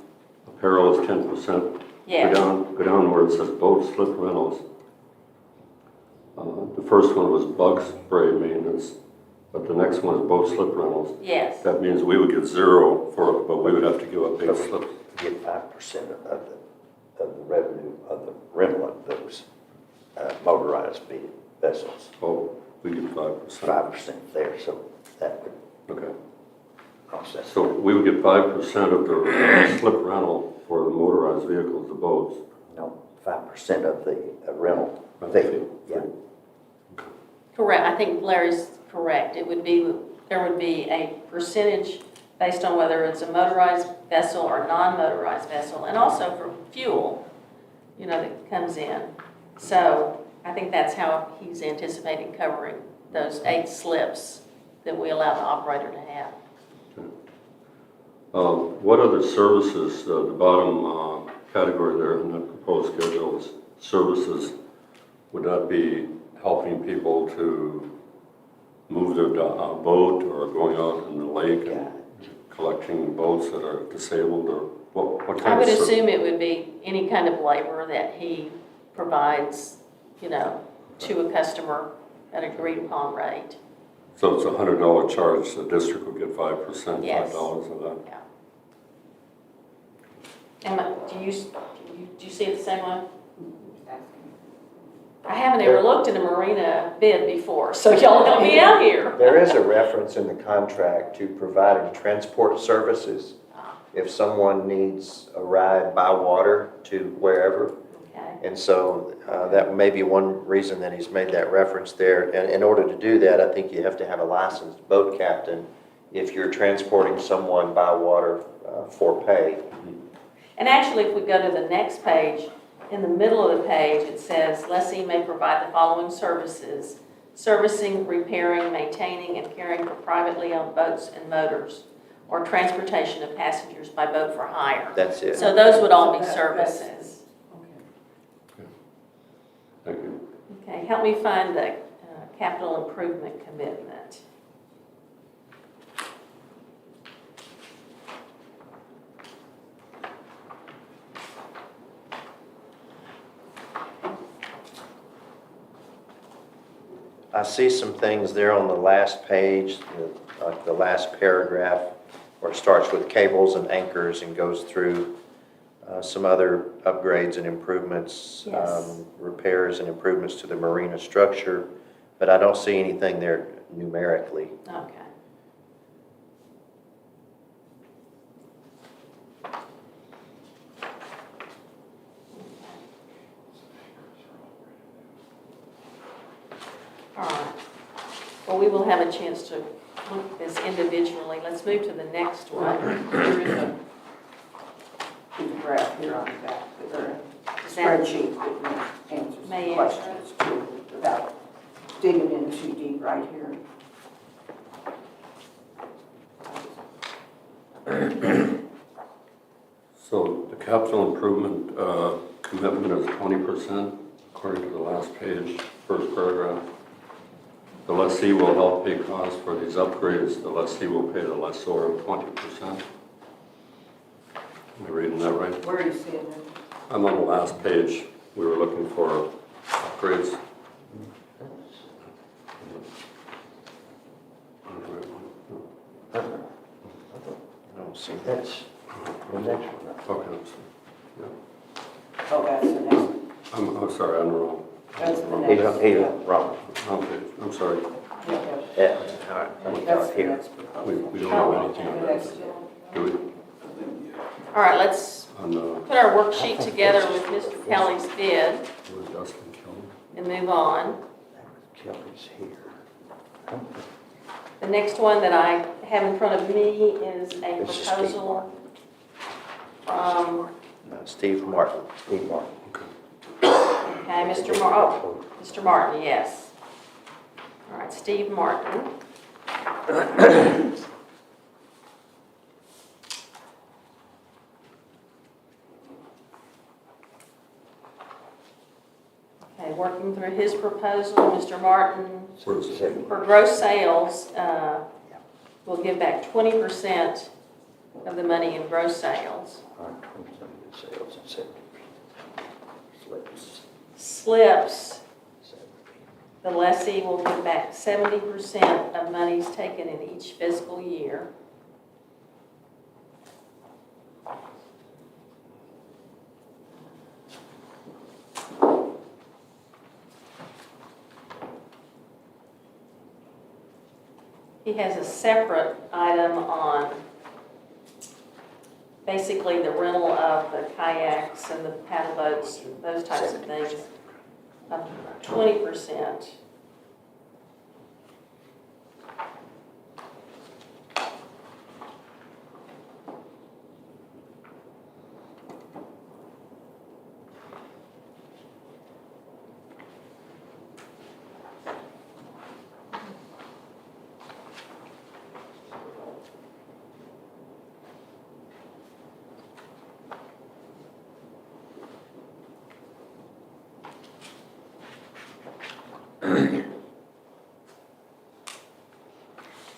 Apparel is 10%. Yes. Go down where it says boat slip rentals. The first one was bug spray maintenance, but the next one is boat slip rentals. Yes. That means we would get 0 for it, but we would have to give up 8 slips. Get 5% of the revenue of the rental of those motorized vessels. Oh, we get 5%. 5% there, so that would Okay. process. So we would get 5% of the slip rental for the motorized vehicles, the boats. No, 5% of the rental Of the fee. fee. Yeah. Correct, I think Larry's correct. It would be, there would be a percentage based on whether it's a motorized vessel or non-motorized vessel, and also for fuel, that comes in. So I think that's how he's anticipating covering those 8 slips that we allow the operator to have. What other services, the bottom category there in the proposed schedule is services, would that be helping people to move their boat or going out in the lake and collecting boats that are disabled, or what kind of? I would assume it would be any kind of labor that he provides, to a customer at an agreed upon rate. So it's a $100 charge, the district would get 5%, Yes. $5 of that. Yeah. Emma, do you see it the same way? I haven't ever looked at a marina bid before, so y'all help me out here. There is a reference in the contract to providing transport services. If someone needs a ride by water to wherever. Okay, And so that may be one reason that he's made that reference there. And in order to do that, I think you have to have a licensed boat captain if you're transporting someone by water for pay. and actually, if we go to the next page, in the middle of the page, it says, lessee may provide the following services: servicing, repairing, maintaining, and caring for privately owned boats and motors, or transportation of passengers by boat for hire. That's it. So those would all be services. Thank you. Okay, help me find the capital improvement commitment. I see some things there on the last page, like the last paragraph, where it starts with cables and anchors and goes through some other upgrades and improvements, Yes. repairs and improvements to the marina structure, but I don't see anything there numerically. Okay. All right. Well, we will have a chance to look at this individually. Let's move to the next one. There is a graph here on the back, or a Is that- spreadsheet that answers May the answer. questions too, without digging in too deep right here. So the capital improvement commitment is 20%, according to the last page, first paragraph. The lessee will help pay costs for these upgrades. The lessee will pay the lessor 20%. Am I reading that right? Where are you seeing it? I'm on the last page. We were looking for upgrades. I don't see that. That's the next one. Okay, Oh, that's the next one. I'm sorry, I'm wrong. That's the He's, next. he's wrong. Wrong page. I'm sorry. Yeah, Yeah, all right, let me that's talk the here. next proposal. We don't have anything on The that. next one. Do we? All right, let's On put our worksheet together with Mr. Kelly's bid was Dustin Kelly? and move on. Kelly's here. The next one that I have in front of me is a This is Steve proposal from, Steve Martin. Steve Martin. okay, Mr. Martin, yes. All right, Steve Martin. Okay, working through his proposal, Mr. Martin, Where's it? for gross sales, will give back 20% of the money in gross sales. 20% of the sales and 70%. Slips. Slips, the lessee will give back 70% of monies taken in each fiscal year. He has a separate item on basically the rental of the kayaks and the paddle boats, those types of things, of 20%.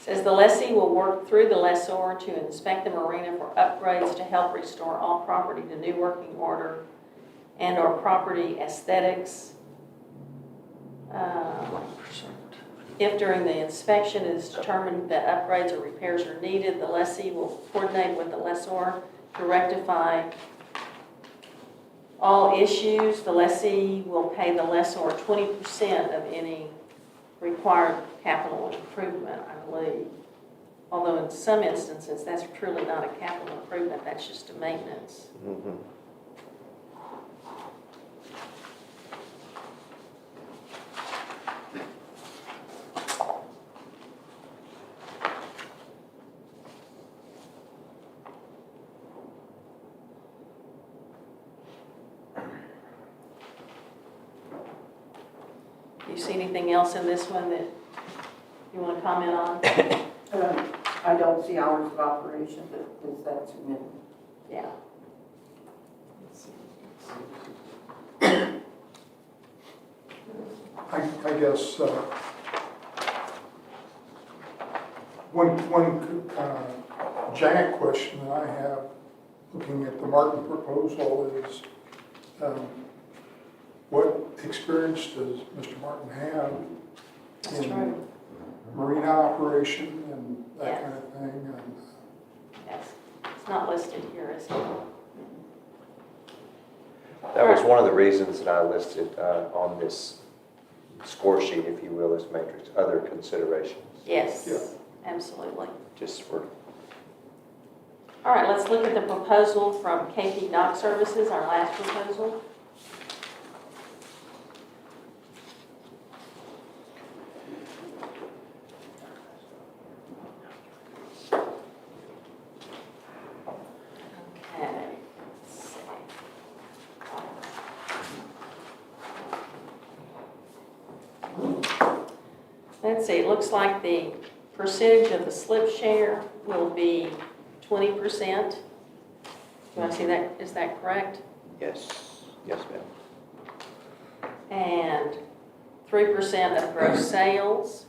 Says the lessee will work through the lessor to inspect the marina for upgrades to help restore all property to new working order and/or property aesthetics. If during the inspection it is determined that upgrades or repairs are needed, the lessee will coordinate with the lessor to rectify all issues, the lessee will pay the lessor 20% of any required capital improvement, I believe. Although in some instances, that's truly not a capital improvement, that's just a maintenance. Mhm. Do you see anything else in this one that you want to comment on? I don't see hours of operation that is that significant. Yeah. I guess, one giant question that I have, looking at the Martin proposal is, what experience does Mr. Martin have That's in true. marina operation and that Yes. kind of thing? And Yes. It's not listed here, is it? That was one of the reasons that I listed on this score sheet, if you will, this matrix, other considerations, Yes, Yeah. absolutely. just for, All right, let's look at the proposal from KP Dock Services, our last proposal. Okay, let's see. Let's see, it looks like the percentage of the slip share will be 20%. Do I see that, is that correct? yes, ma'am. And 3% of gross sales.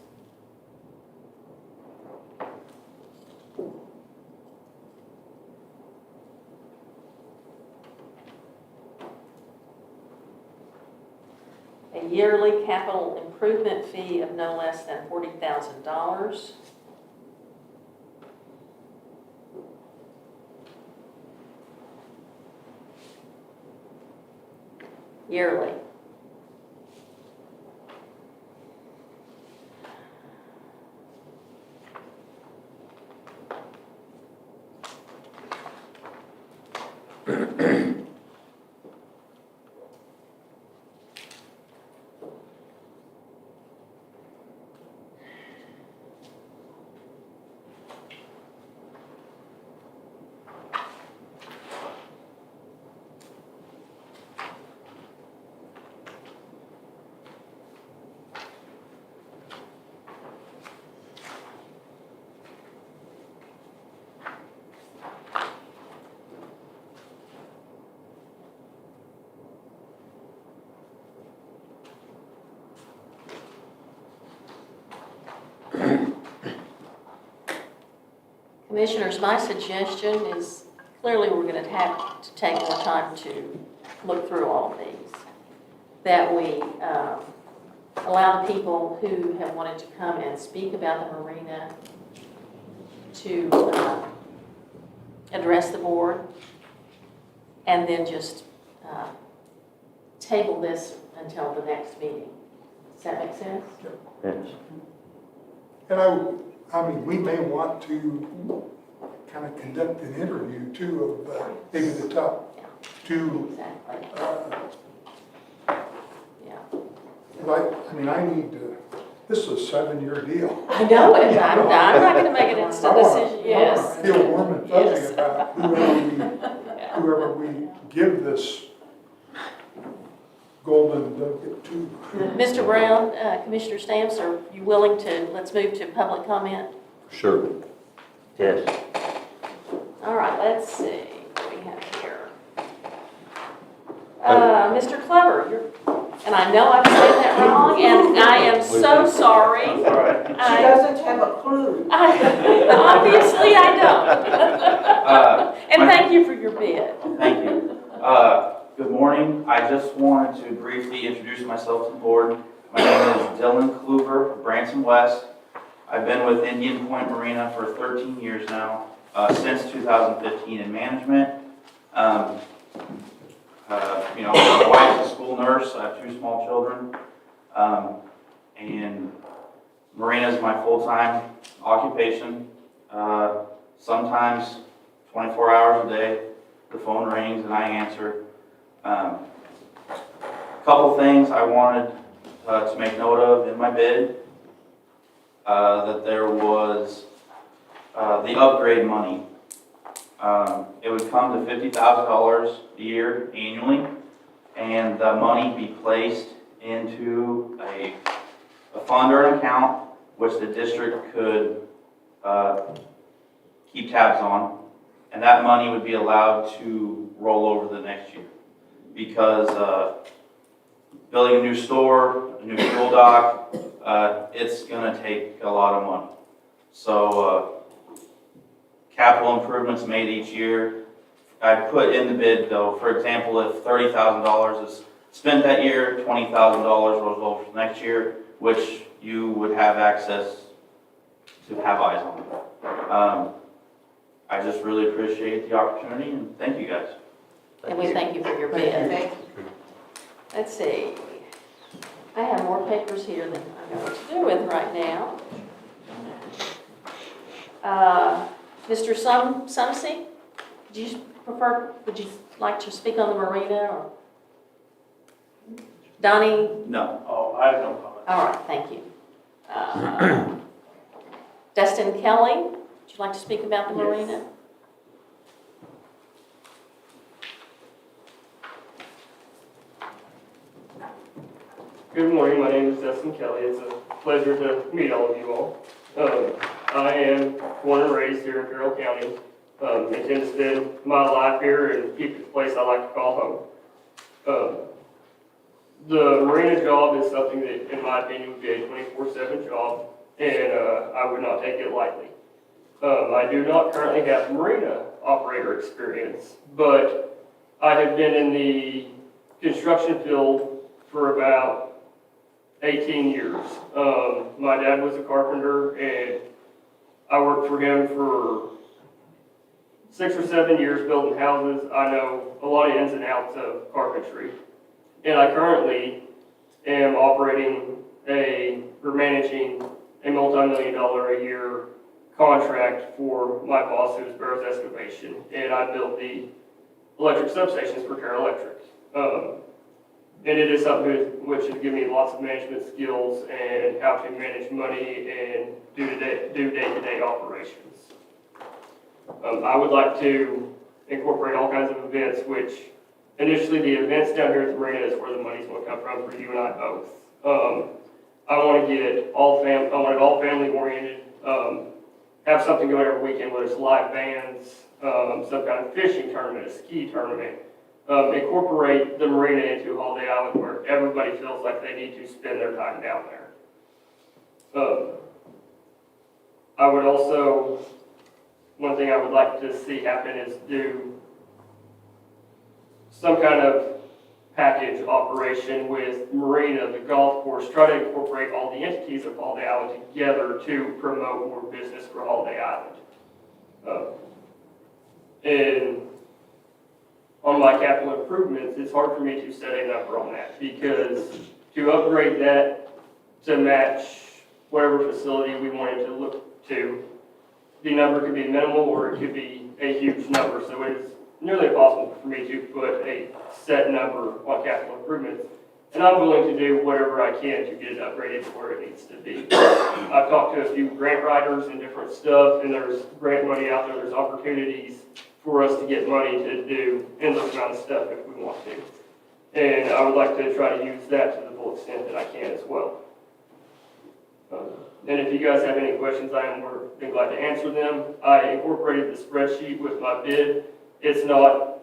A yearly capital improvement fee of no less than $40,000. Yearly. Commissioners, my suggestion is, clearly we're going to have to take more time to look through all of these, that we allow the people who have wanted to come and speak about the marina to address the board, and then just table this until the next meeting. Does that make sense? Yes. And I mean, we may want to kind of conduct an interview too of maybe the top two. Exactly. Yeah. I mean, I need to, this is a 7-year deal. I know it. I'm not going to make an instant decision. Yes. I feel warm and fuzzy Yes. about whoever we give this golden nugget to. Mr. Brown, Commissioner Stamps, are you willing to, let's move to public comment? Sure. Yes. All right, let's see what we have here. Mr. Clever, and I know I'm saying that wrong, and I am so sorry. All right. She I- doesn't have a clue. Obviously, I don't. And thank you for your bid. Thank you. Good morning. I just wanted to briefly introduce myself to the board. My name is Dylan Kluver of Branson West. I've been with Indian Point Marina for 13 years now, since 2015 in management. My wife's a school nurse, I have 2 small children. And marina is my full-time occupation. Sometimes 24 hours a day, the phone rings and I answer. Couple things I wanted to make note of in my bid, that there was the upgrade money. It would come to $50,000 a year annually, and the money be placed into a fund or an account which the district could keep tabs on, and that money would be allowed to roll over the next year. Because building a new store, a new fuel dock, it's gonna take a lot of money. So capital improvements made each year. I put in the bid though, for example, if $30,000 is spent that year, $20,000 rolls over for next year, which you would have access to have eyes on. I just really appreciate the opportunity and thank you guys. And we thank you for your bid. Let's see. I have more papers here than I know what to do with right now. Mr. Sumsey, would you like to speak on the marina, or? Donnie? No. Oh, I have no comment. All right, thank you. Dustin Kelly, would you like to speak about the marina? Good morning, my name is Dustin Kelly. It's a pleasure to meet all of you all. I am born and raised here in Carroll County. Intend to spend my life here and keep it a place I like to call home. The marina job is something that, in my opinion, would be a 24/7 job, and I would not take it lightly. I do not currently have marina operator experience, but I have been in the construction field for about 18 years. My dad was a carpenter, and I worked for him for 6 or 7 years building houses. I know a lot of ins and outs of carpentry. And I currently am managing a multi-million-dollar a year contract for my boss, who's Barrows Excavation, and I built the electric substations for Carroll Electric. And it is something which has given me lots of management skills and how to manage money and do day-to-day operations. I would like to incorporate all kinds of events, which initially the events down here at the marina is where the money's going to come from for you and I both. I want to get it all family oriented. Have something going every weekend, whether it's live bands, some kind of fishing tournament, a ski tournament. Incorporate the marina into Holiday Island where everybody feels like they need to spend their time down there. I would also, one thing I would like to see happen is do some kind of package operation with marina, the golf course, try to incorporate all the entities of Holiday Island together to promote more business for Holiday Island. And on my capital improvements, it's hard for me to set a number on that, because to upgrade that to match whatever facility we wanted to look to, the number could be minimal or it could be a huge number. So it is nearly impossible for me to put a set number on capital improvements. And I'm willing to do whatever I can to get it upgraded to where it needs to be. I've talked to a few grant writers and different stuff, and there's grant money out there, there's opportunities for us to get money to do endless amount of stuff if we want to. And I would like to try to use that to the full extent that I can as well. And if you guys have any questions, I am more than glad to answer them. I incorporated the spreadsheet with my bid. It's not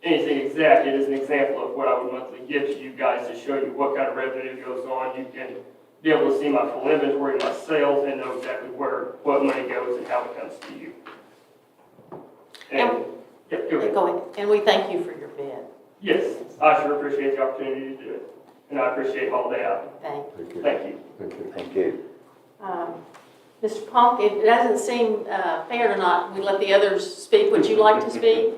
anything exact, it is an example of what I would monthly give to you guys to show you what kind of revenue goes on. You can be able to see my full inventory, my sales, and know exactly what money goes and how it comes to you. And, yeah, go ahead. Go ahead. And we thank you for your bid. Yes, I sure appreciate the opportunity to do it. And I appreciate Holiday Island. Thank you. Thank you. Thank you. Thank you. Mr. Ponk, it doesn't seem fair to not, we let the others speak. Would you like to speak?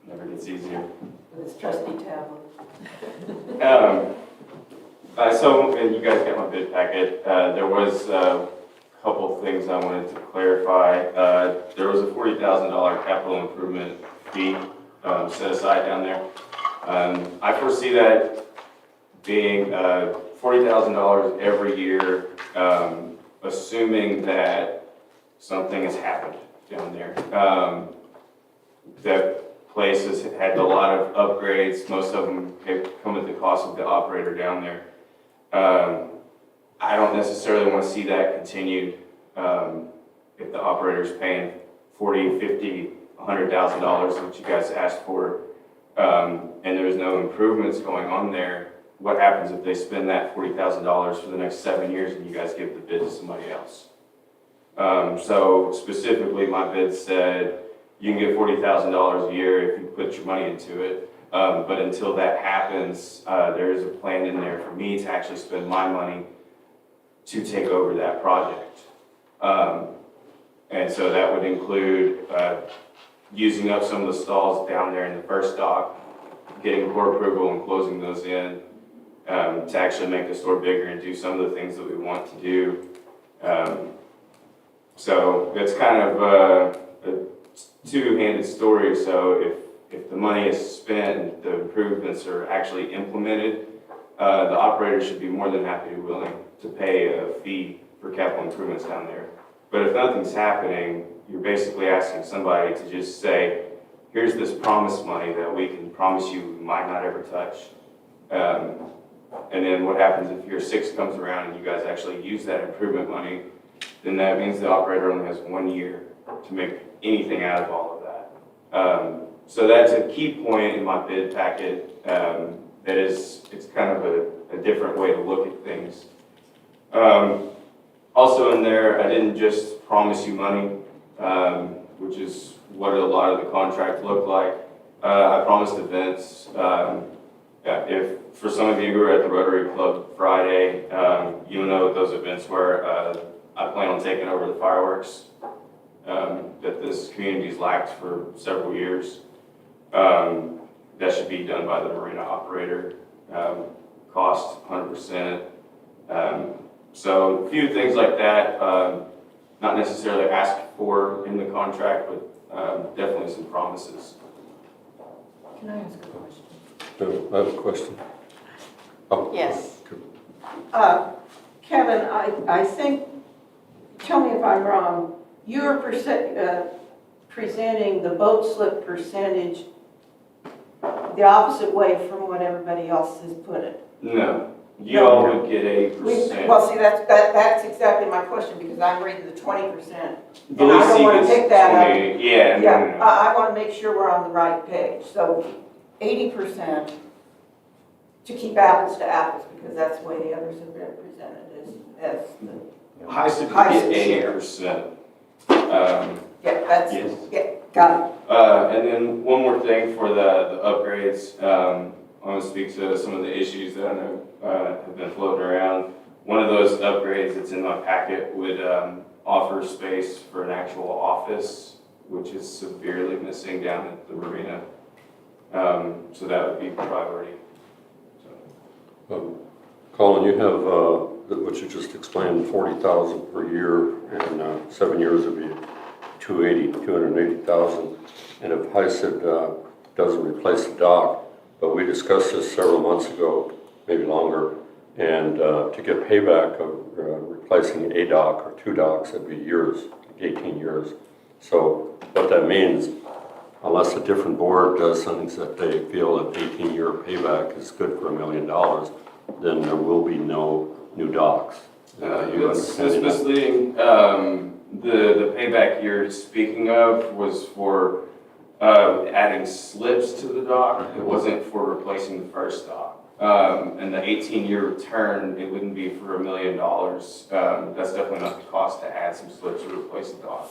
Never gets easier. With his trusty tablet. So, and you guys got my bid packet, there was a couple of things I wanted to clarify. There was a $40,000 capital improvement fee set aside down there. I foresee that being $40,000 every year, assuming that something has happened down there. That place has had a lot of upgrades, most of them have come at the cost of the operator down there. I don't necessarily want to see that continued if the operator's paying $40,000, $50,000, $100,000, which you guys asked for, and there's no improvements going on there. What happens if they spend that $40,000 for the next 7 years and you guys give the bid to somebody else? So specifically, my bid said you can get $40,000 a year if you put your money into it. But until that happens, there is a plan in there for me to actually spend my money to take over that project. And so that would include using up some of the stalls down there in the first dock, getting core approval and closing those in to actually make the store bigger and do some of the things that we want to do. So it's kind of a two-handed story. So if the money is spent, the improvements are actually implemented, the operator should be more than happy and willing to pay a fee for capital improvements down there. But if nothing's happening, you're basically asking somebody to just say, here's this promise money that we can promise you we might not ever touch. And then what happens if year 6 comes around and you guys actually use that improvement money, then that means the operator only has 1 year to make anything out of all of that. So that's a key point in my bid packet. It's kind of a different way to look at things. Also in there, I didn't just promise you money, which is what a lot of the contract looked like. I promised events. If for some of you who were at the Rotary Club Friday, you know what those events were. I plan on taking over the fireworks that this community's lacked for several years. That should be done by the marina operator. Cost 100%. So a few things like that, not necessarily asked for in the contract, but definitely some promises. Can I ask a question? No, I have a question. Oh. Yes. Kevin, I think, tell me if I'm wrong, you're presenting the boat slip percentage the opposite way from what everybody else has put it. No, you all would get 80%. Well, see, that's exactly my question, because I'm reading the 20%. The And I don't leasing want is to pick that up. 20. Yeah, Yeah, no. I want to make sure we're on the right page. So 80% to keep apples to apples, because that's the way the others have been presented as the, Highest could Highest get share. 80%. yeah, that's, Yes. yeah, got it. And then one more thing for the upgrades. I want to speak to some of the issues that I know have been floating around. One of those upgrades that's in my packet would offer space for an actual office, which is severely missing down at the marina. So that would be priority. Colin, you have, what you just explained, 40,000 per year, and 7 years would be 280,000. And if HICID doesn't replace the dock, but we discussed this several months ago, maybe longer, and to get payback of replacing a dock or 2 docks, it'd be years, 18 years. So what that means, unless a different board does something that they feel that 18-year payback is good for $1 million, then there will be no new docks. You That's understand that? misleading. The payback you're speaking of was for adding slips to the dock. It wasn't for replacing the first dock. And the 18-year return, it wouldn't be for $1 million. That's definitely not the cost to add some slips to replace the dock.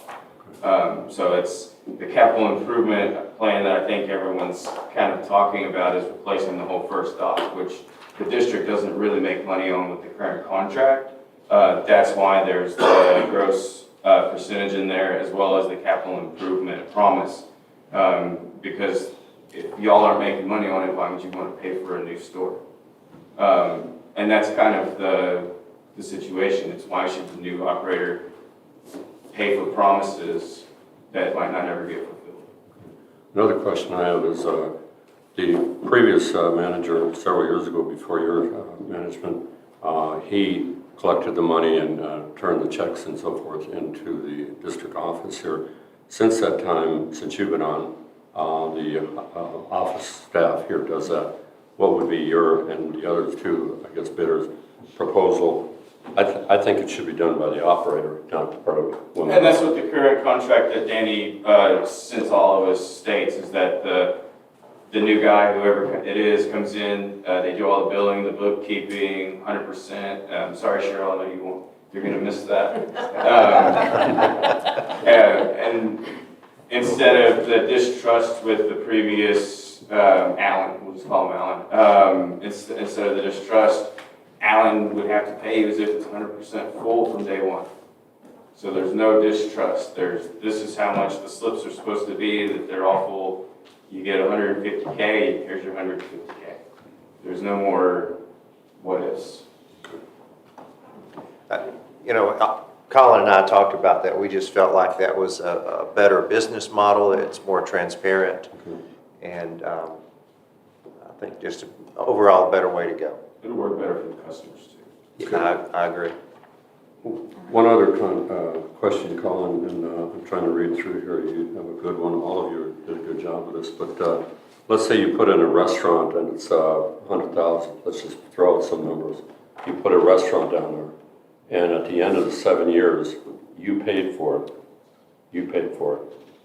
So it's the capital improvement plan that I think everyone's kind of talking about is replacing the whole first dock, which the district doesn't really make money on with the current contract. That's why there's the gross percentage in there, as well as the capital improvement promise. Because if y'all aren't making money on it, why would you want to pay for a new store? And that's kind of the situation. It's why should the new operator pay for promises that might not ever get fulfilled? Another question I have is, the previous manager, several years ago before your management, he collected the money and turned the checks and so forth into the district office here. Since that time, since you've been on, the office staff here does that. What would be your and the other two, I guess, bidders' proposal? I think it should be done by the operator, not part of women. And that's what the current contract that Danny sends all of us states, is that the new guy, whoever it is, comes in, they do all the billing, the bookkeeping, 100%. Sorry, Cheryl, I know you're going to miss that. And instead of the distrust with the previous Alan, we'll just call him Alan, instead of the distrust, Alan would have to pay you as if it's 100% full from day one. So there's no distrust. This is how much the slips are supposed to be, that they're all full. You get 150K, here's your 150K. There's no more what ifs. You know, Colin and I talked about that. We just felt like that was a better business model. It's more transparent. And I think just overall a better way to go. It'll work better for the customers too. Yeah, I agree. One other question, Colin, and I'm trying to read through here. You have a good one. All of you did a good job with this. But let's say you put in a restaurant and it's 100,000. Let's just throw out some numbers. You put a restaurant down there, and at the end of the 7 years, you paid for it. You paid for it.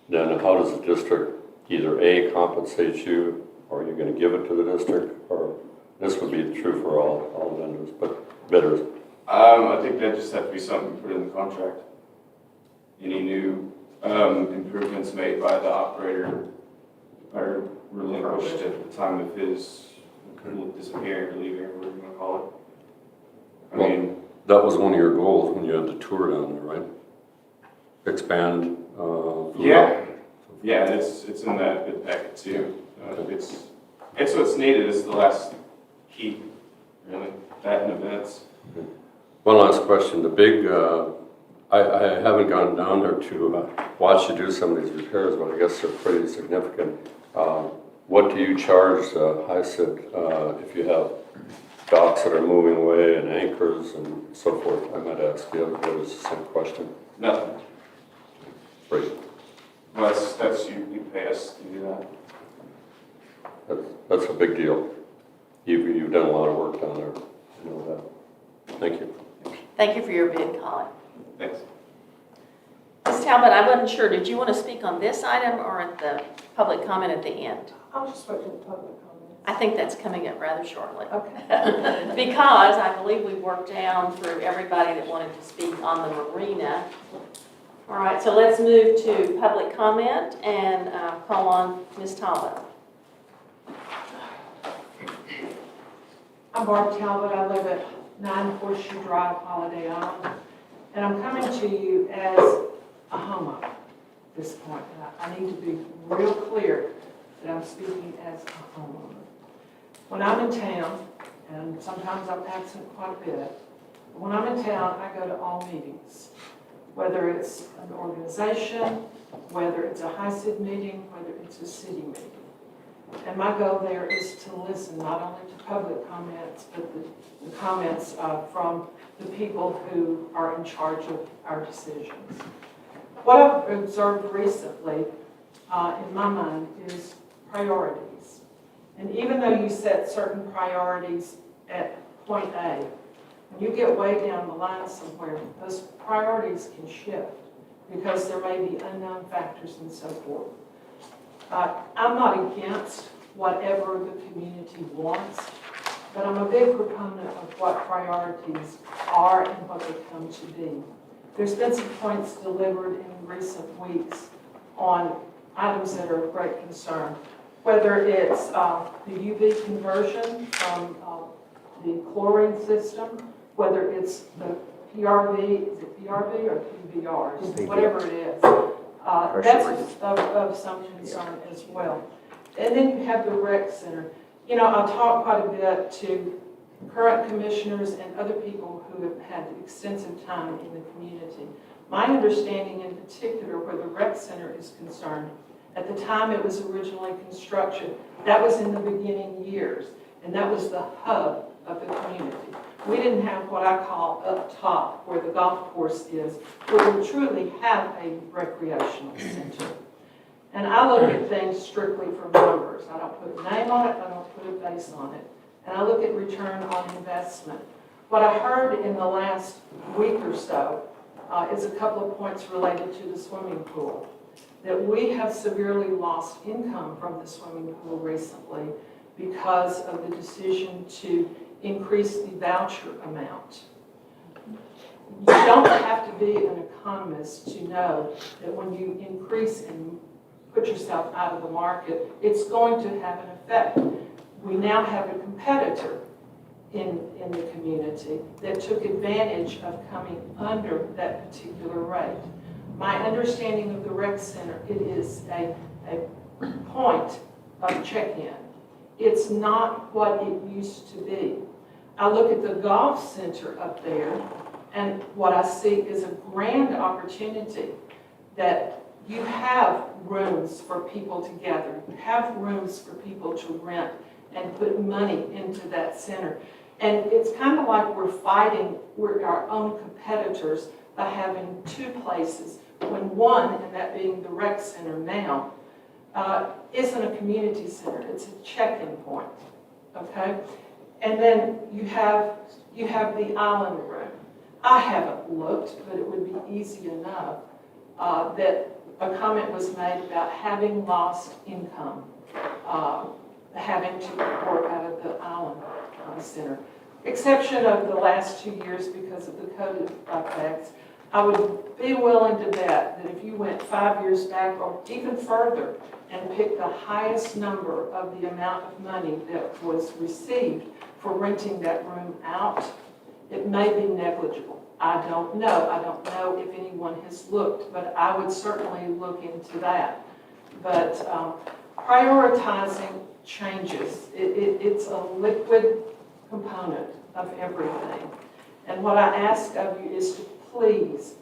Then how does the district either A, compensate you, or are you going to give it to the district? Or this would be true for all vendors, but bidders. I think that just has to be something put in the contract. Any new improvements made by the operator are relinquished at the time of his disappearing or leaving, or whatever you want to call it. I mean, that was one of your goals when you had the tour down there, right? Expand. Yeah, it's in that bid packet too. It's what's needed. It's the last key, really. That and events. One last question. The big, I haven't gone down there to watch you do some of these repairs, but I guess they're pretty significant. What do you charge HICID if you have docks that are moving away and anchors and so forth? I might ask the other bidders the same question. Nothing. Free. Well, that's you pay us to do that. That's a big deal. You've done a lot of work down there. I know that. Thank you. Thank you for your bid, Colin. Thanks. Ms. Talbot, I wasn't sure, did you want to speak on this item or at the public comment at the end? I'll just wait for the public comments. I think that's coming up rather shortly. Okay. Because I believe we worked down through everybody that wanted to speak on the marina. All right, so let's move to public comment and call on Ms. Talbot. I'm Barb Talbot. I live at 9 Horseshoe Drive, Holiday Island. And I'm coming to you as a homeowner at this point. And I need to be real clear that I'm speaking as a homeowner. When I'm in town, and sometimes I'm absent quite a bit, but when I'm in town, I go to all meetings. Whether it's an organization, whether it's a HICID meeting, whether it's a city meeting. And my goal there is to listen not only to public comments, but the comments from the people who are in charge of our decisions. What I've observed recently, in my mind, is priorities. And even though you set certain priorities at point A, when you get way down the line somewhere, those priorities can shift because there may be unknown factors and so forth. I'm not against whatever the community wants, but I'm a big proponent of what priorities are and what they come to be. There's been some points delivered in recent weeks on items that are of great concern, whether it's the UV conversion from the chlorine system, whether it's the PRV, is it PRV or PVRs, whatever it is. That's of some concern as well. And then you have the rec center. You know, I talk quite a bit to current commissioners and other people who have had extensive time in the community. My understanding in particular where the rec center is concerned, at the time it was originally constructed, that was in the beginning years, and that was the hub of the community. We didn't have what I call up top, where the golf course is, where we truly have a recreational center. And I look at things strictly from numbers. I don't put a name on it, I don't put a face on it. And I look at return on investment. What I heard in the last week or so is a couple of points related to the swimming pool. That we have severely lost income from the swimming pool recently because of the decision to increase the voucher amount. You don't have to be an economist to know that when you increase and put yourself out of the market, it's going to have an effect. We now have a competitor in the community that took advantage of coming under that particular rate. My understanding of the rec center, it is a point of check-in. It's not what it used to be. I look at the golf center up there, and what I see is a grand opportunity that you have rooms for people to gather. You have rooms for people to rent and put money into that center. And it's kind of like we're our own competitors by having two places, when one, and that being the rec center now, isn't a community center, it's a check-in point, okay? And then you have the island room. I haven't looked, but it would be easy enough that a comment was made about having lost income, having to report out of the island center. Exception of the last 2 years because of the COVID effects, I would be willing to bet that if you went 5 years back or even further and picked the highest number of the amount of money that was received for renting that room out, it may be negligible. I don't know. I don't know if anyone has looked, but I would certainly look into that. But prioritizing changes. It's a liquid component of everything. And what I ask of you is to please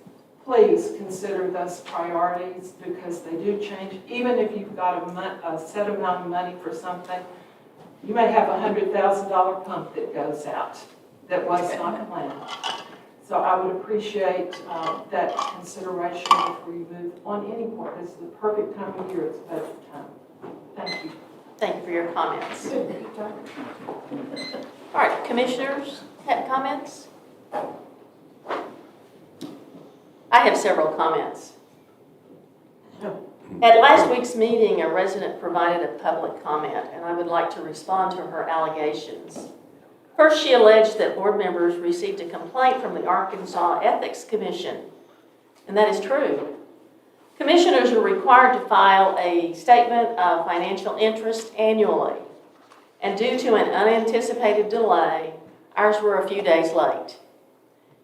consider those priorities because they do change. Even if you've got a set amount of money for something, you may have a $100,000 pump that goes out that was not planned. So I would appreciate that consideration before you move on any point. This is the perfect time of year, it's budget time. Thank you. Thank you for your comments. All right, commissioners, have comments? I have several comments. At last week's meeting, a resident provided a public comment, and I would like to respond to her allegations. First, she alleged that board members received a complaint from the Arkansas Ethics Commission, and that is true. Commissioners are required to file a statement of financial interest annually, and due to an unanticipated delay, ours were a few days late.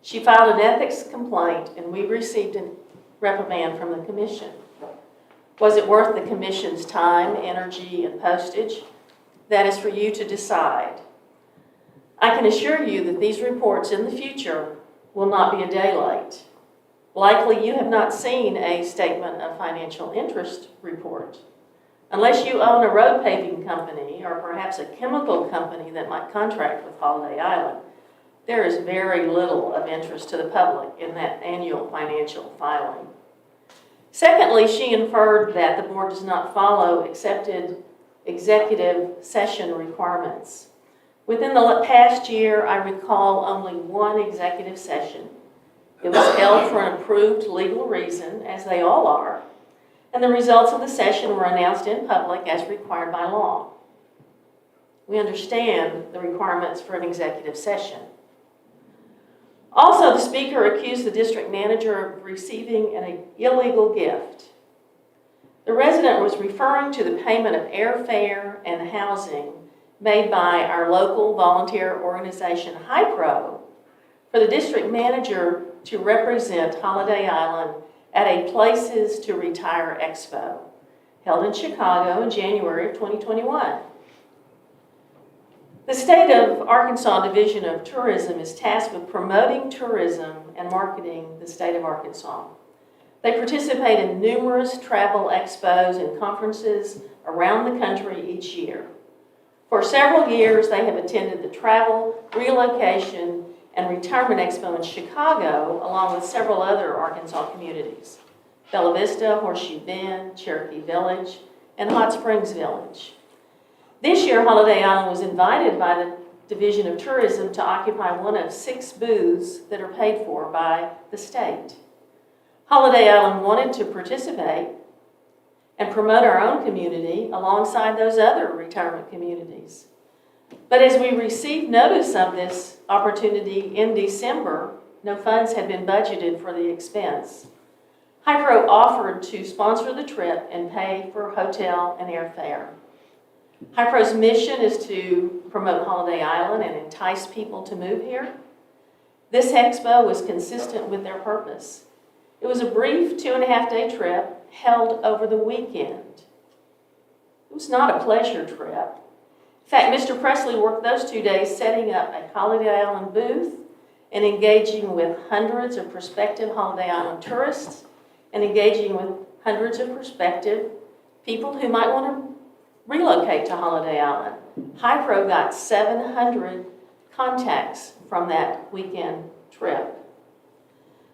She filed an ethics complaint, and we received a reprimand from the commission. Was it worth the commission's time, energy, and postage? That is for you to decide. I can assure you that these reports in the future will not be a day late. Likely you have not seen a statement of financial interest report. Unless you own a road paving company or perhaps a chemical company that might contract with Holiday Island, there is very little of interest to the public in that annual financial filing. Secondly, she inferred that the board does not follow accepted executive session requirements. Within the past year, I recall only one executive session. It was held for an approved legal reason, as they all are, and the results of the session were announced in public as required by law. We understand the requirements for an executive session. Also, the speaker accused the district manager of receiving an illegal gift. The resident was referring to the payment of airfare and housing made by our local volunteer organization, HiPro, for the district manager to represent Holiday Island at a Places to Retire Expo. held in Chicago in January of 2021. The State of Arkansas Division of Tourism is tasked with promoting tourism and marketing the state of Arkansas. They participate in numerous travel expos and conferences around the country each year. For several years, they have attended the Travel, Relocation, and Retirement Expo in Chicago, along with several other Arkansas communities: Bella Vista, Horseshoe Bend, Cherokee Village, and Hot Springs Village. This year, Holiday Island was invited by the Division of Tourism to occupy one of 6 booths that are paid for by the state. Holiday Island wanted to participate and promote our own community alongside those other retirement communities. But as we received notice of this opportunity in December, no funds had been budgeted for the expense. Hypro offered to sponsor the trip and pay for hotel and airfare. Hypro's mission is to promote Holiday Island and entice people to move here. This expo was consistent with their purpose. It was a brief 2.5-day trip held over the weekend. It was not a pleasure trip. In fact, Mr. Presley worked those 2 days setting up a Holiday Island booth and engaging with hundreds of prospective Holiday Island tourists and engaging with hundreds of prospective people who might want to relocate to Holiday Island. Hypro got 700 contacts from that weekend trip.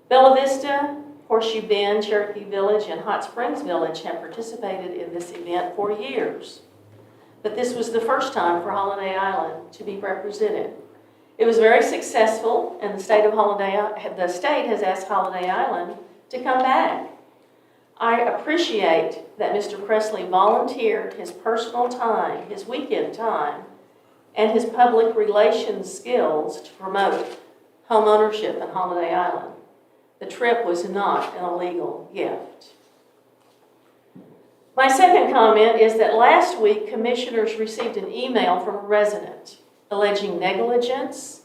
Bella Vista, Horseshoe Bend, Cherokee Village, and Hot Springs Village have participated in this event for years. But this was the first time for Holiday Island to be represented. It was very successful, and the state has asked Holiday Island to come back. I appreciate that Mr. Presley volunteered his personal time, his weekend time, and his public relations skills to promote home ownership in Holiday Island. The trip was not an illegal gift. My second comment is that last week, commissioners received an email from a resident alleging negligence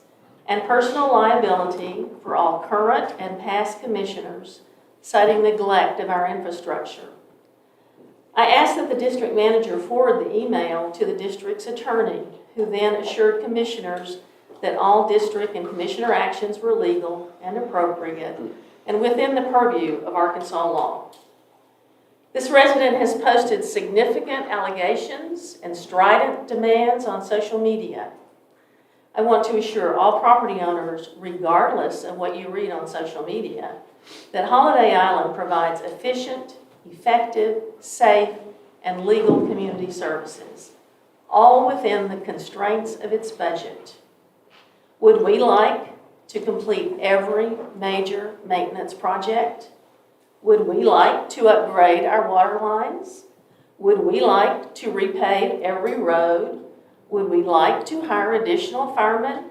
and personal liability for all current and past commissioners, citing neglect of our infrastructure. I asked that the district manager forward the email to the district's attorney, who then assured commissioners that all district and commissioner actions were legal and appropriate and within the purview of Arkansas law. This resident has posted significant allegations and strident demands on social media. I want to assure all property owners, regardless of what you read on social media, that Holiday Island provides efficient, effective, safe, and legal community services, all within the constraints of its budget. Would we like to complete every major maintenance project? Would we like to upgrade our water lines? Would we like to repave every road? Would we like to hire additional firemen?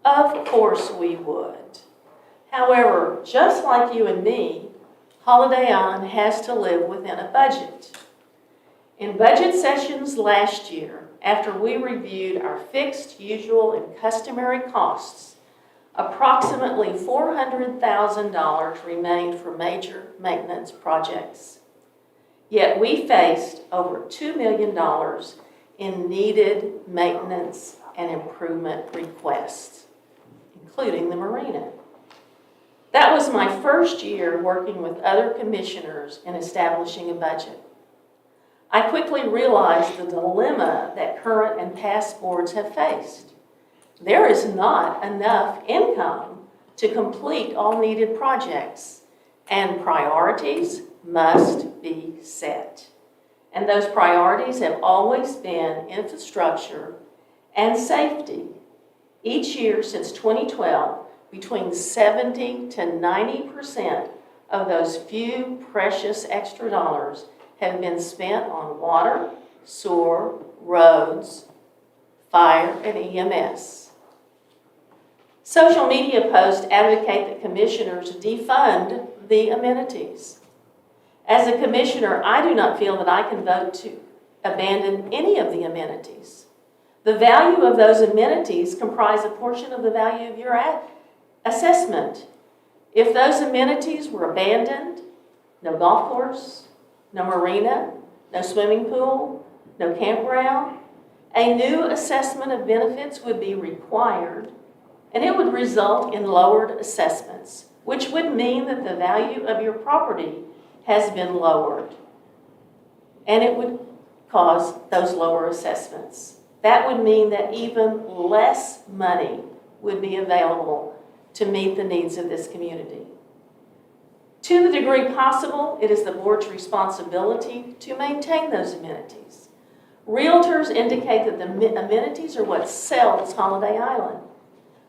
Of course we would. However, just like you and me, Holiday Island has to live within a budget. In budget sessions last year, after we reviewed our fixed, usual, and customary costs, approximately $400,000 remained for major maintenance projects. Yet we faced over $2 million in needed maintenance and improvement requests, including the marina. That was my first year working with other commissioners in establishing a budget. I quickly realized the dilemma that current and past boards have faced. There is not enough income to complete all needed projects, and priorities must be set. And those priorities have always been infrastructure and safety. Each year since 2012, between 70 to 90% of those few precious extra dollars have been spent on water, sewer, roads, fire, and EMS. Social media posts advocate that commissioners defund the amenities. As a commissioner, I do not feel that I can vote to abandon any of the amenities. The value of those amenities comprise a portion of the value of your assessment. If those amenities were abandoned, no golf course, no marina, no swimming pool, no campground. A new assessment of benefits would be required, and it would result in lowered assessments, which would mean that the value of your property has been lowered, and it would cause those lower assessments. That would mean that even less money would be available to meet the needs of this community. To the degree possible, it is the board's responsibility to maintain those amenities. Realtors indicate that the amenities are what sells Holiday Island.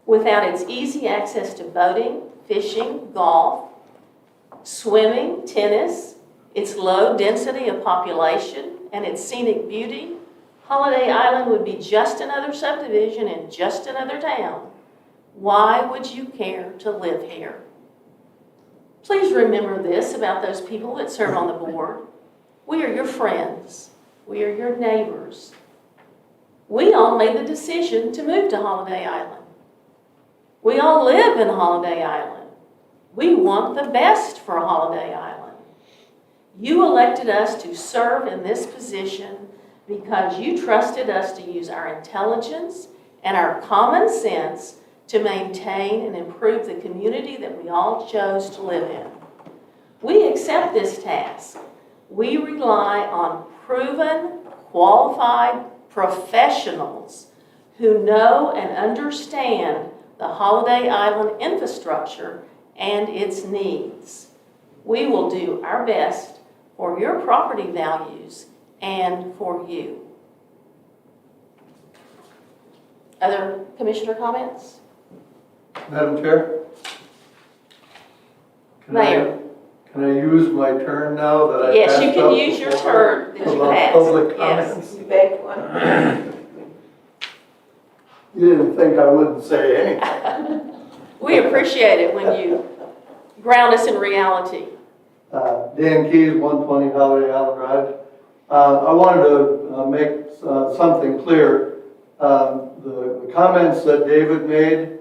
Without its easy access to boating, fishing, golf, swimming, tennis, its low density of population, and its scenic beauty, Holiday Island would be just another subdivision in just another town. Why would you care to live here? Please remember this about those people that serve on the board. We are your friends. We are your neighbors. We all made the decision to move to Holiday Island. We all live in Holiday Island. We want the best for Holiday Island. You elected us to serve in this position because you trusted us to use our intelligence and our common sense to maintain and improve the community that we all chose to live in. We accept this task. We rely on proven, qualified professionals who know and understand the Holiday Island infrastructure and its needs. We will do our best for your property values and for you. Other commissioner comments? Madam Chair? Mayor? Can I use my turn now that I Yes, you passed can up use your before turn that you about passed. public Yes. comments? You begged one. You didn't think I wouldn't say anything. We appreciate it when you ground us in reality. Dan Keys, 120 Holiday Island Drive. I wanted to make something clear. The comments that David made,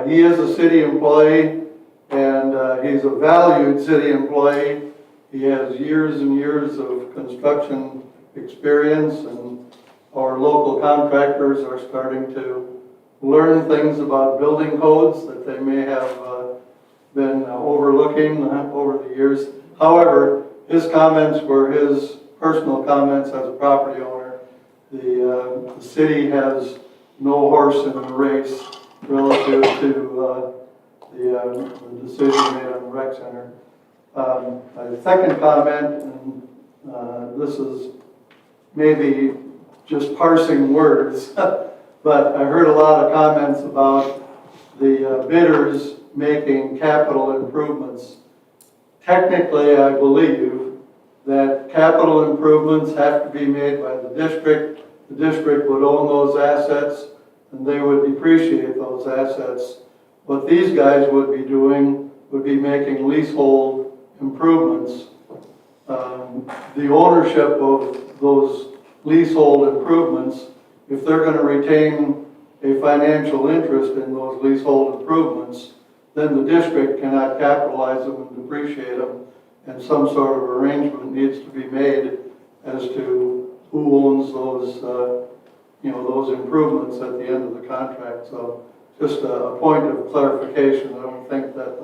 he is a city employee, and he's a valued city employee. He has years and years of construction experience, and our local contractors are starting to learn things about building codes that they may have been overlooking over the years. However, his comments were his personal comments as a property owner. The city has no horse in the race relative to the decision made on the rec center. My second comment, and this is maybe just parsing words, but I heard a lot of comments about the bidders making capital improvements. Technically, I believe that capital improvements have to be made by the district. The district would own those assets, and they would depreciate those assets. What these guys would be doing would be making leasehold improvements. The ownership of those leasehold improvements, if they're going to retain a financial interest in those leasehold improvements, then the district cannot capitalize them and depreciate them, and some sort of arrangement needs to be made as to who owns those, those improvements at the end of the contract. So just a point of clarification. I don't think that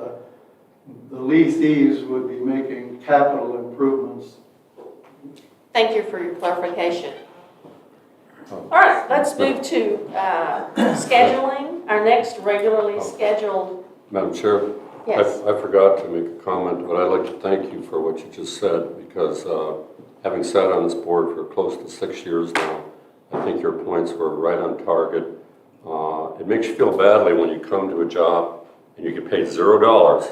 the leasees would be making capital improvements. Thank you for your clarification. All right, let's move to scheduling, our next regularly scheduled. Madam Chair? Yes. I forgot to make a comment, but I'd like to thank you for what you just said, because having sat on this board for close to 6 years now, I think your points were right on target. It makes you feel badly when you come to a job and you get paid $0.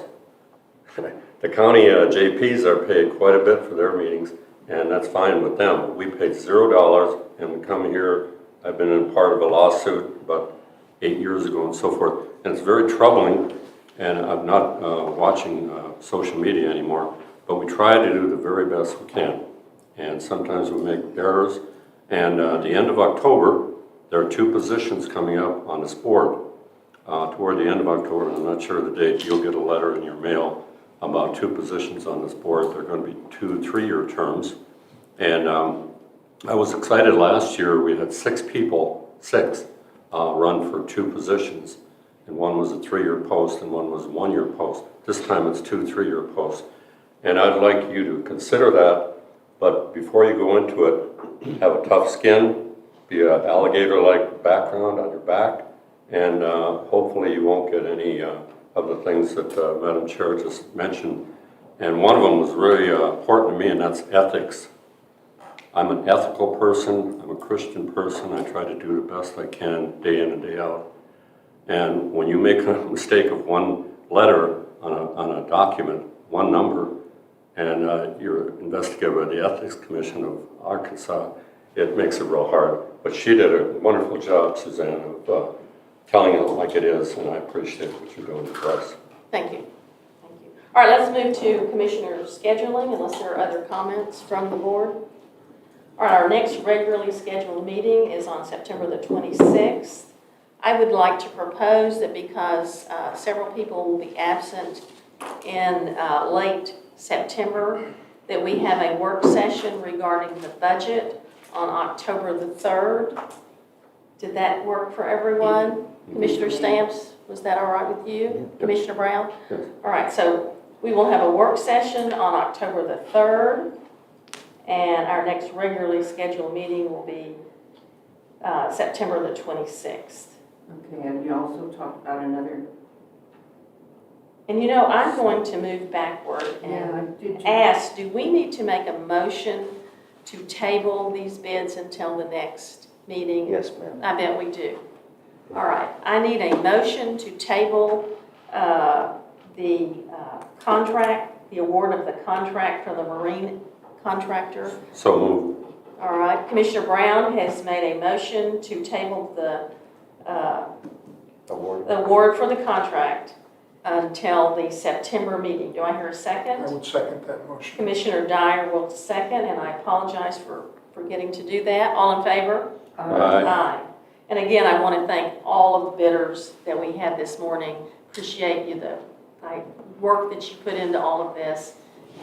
The county JPs are paid quite a bit for their meetings, and that's fine with them. We paid $0, and we come here. I've been in part of a lawsuit about 8 years ago and so forth, and it's very troubling. And I'm not watching social media anymore, but we try to do the very best we can. And sometimes we make errors. And at the end of October, there are 2 positions coming up on this board. Toward the end of October, and I'm not sure the date, you'll get a letter in your mail about 2 positions on this board. They're going to be 2 3-year terms. And I was excited last year, we had six run for two positions. And one was a 3-year post and one was a 1-year post. This time it's 2 3-year posts. And I'd like you to consider that, but before you go into it, have a tough skin, be an alligator-like background on your back, and hopefully you won't get any of the things that Madam Chair just mentioned. And one of them was really important to me, and that's ethics. I'm an ethical person, I'm a Christian person, I try to do the best I can day in and day out. And when you make a mistake of one letter on a document, one number, and you're investigated by the Ethics Commission of Arkansas, it makes it real hard. But she did a wonderful job, Suzanne, of telling it like it is, and I appreciate what you're doing for us. Thank you. Thank you. All right, let's move to Commissioner scheduling, unless there are other comments from the board. All right, our next regularly scheduled meeting is on September the 26th. I would like to propose that because several people will be absent in late September, that we have a work session regarding the budget on October the 3rd. Did that work for everyone? Commissioner Stamps, was that all right with you? Yeah. Commissioner Brown? Yes. All right, so we will have a work session on October the 3rd, and our next regularly scheduled meeting will be September the 26th. Okay, and you also talked about another. And you know, I'm going to move backward Yeah, and did you? ask, do we need to make a motion to table these bids until the next meeting? Yes, ma'am. I bet we do. All right, I need a motion to table the contract, the award of the contract for the marine contractor. So moved. All right, Commissioner Brown has made a motion to table the award for the contract until the September meeting. Do I hear a I second? would second that motion. Commissioner Dyer will second, and I apologize for forgetting to do that. All in favor? Aye. Aye. And again, I want to thank all of the bidders that we had this morning. Appreciate you, the work that you put into all of this.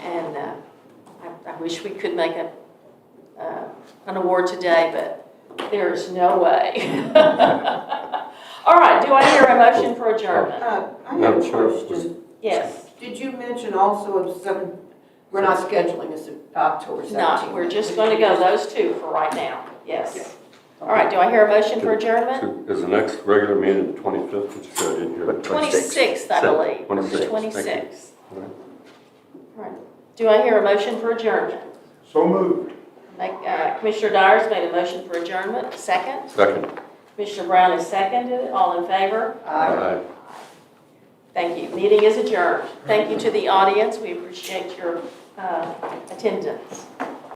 And I wish we could make an award today, but there's no way. All right, do I hear a motion for adjournment? I have Madam a Chair, question. Yes. Did you mention also of we're not scheduling this October 17th? No, we're just going to go those two for right now. Yes. All right, do I hear a motion for adjournment? Is the next regular meeting the 25th, which you said I didn't hear? 26th, I believe. 26th. 26th. All right. All right. Do I hear a motion for adjournment? So moved. Commissioner Dyer's made a motion for adjournment. Second. Second. Commissioner Brown has seconded. All in favor? Aye. Thank you. Meeting is adjourned. Thank you to the audience. We appreciate your attendance.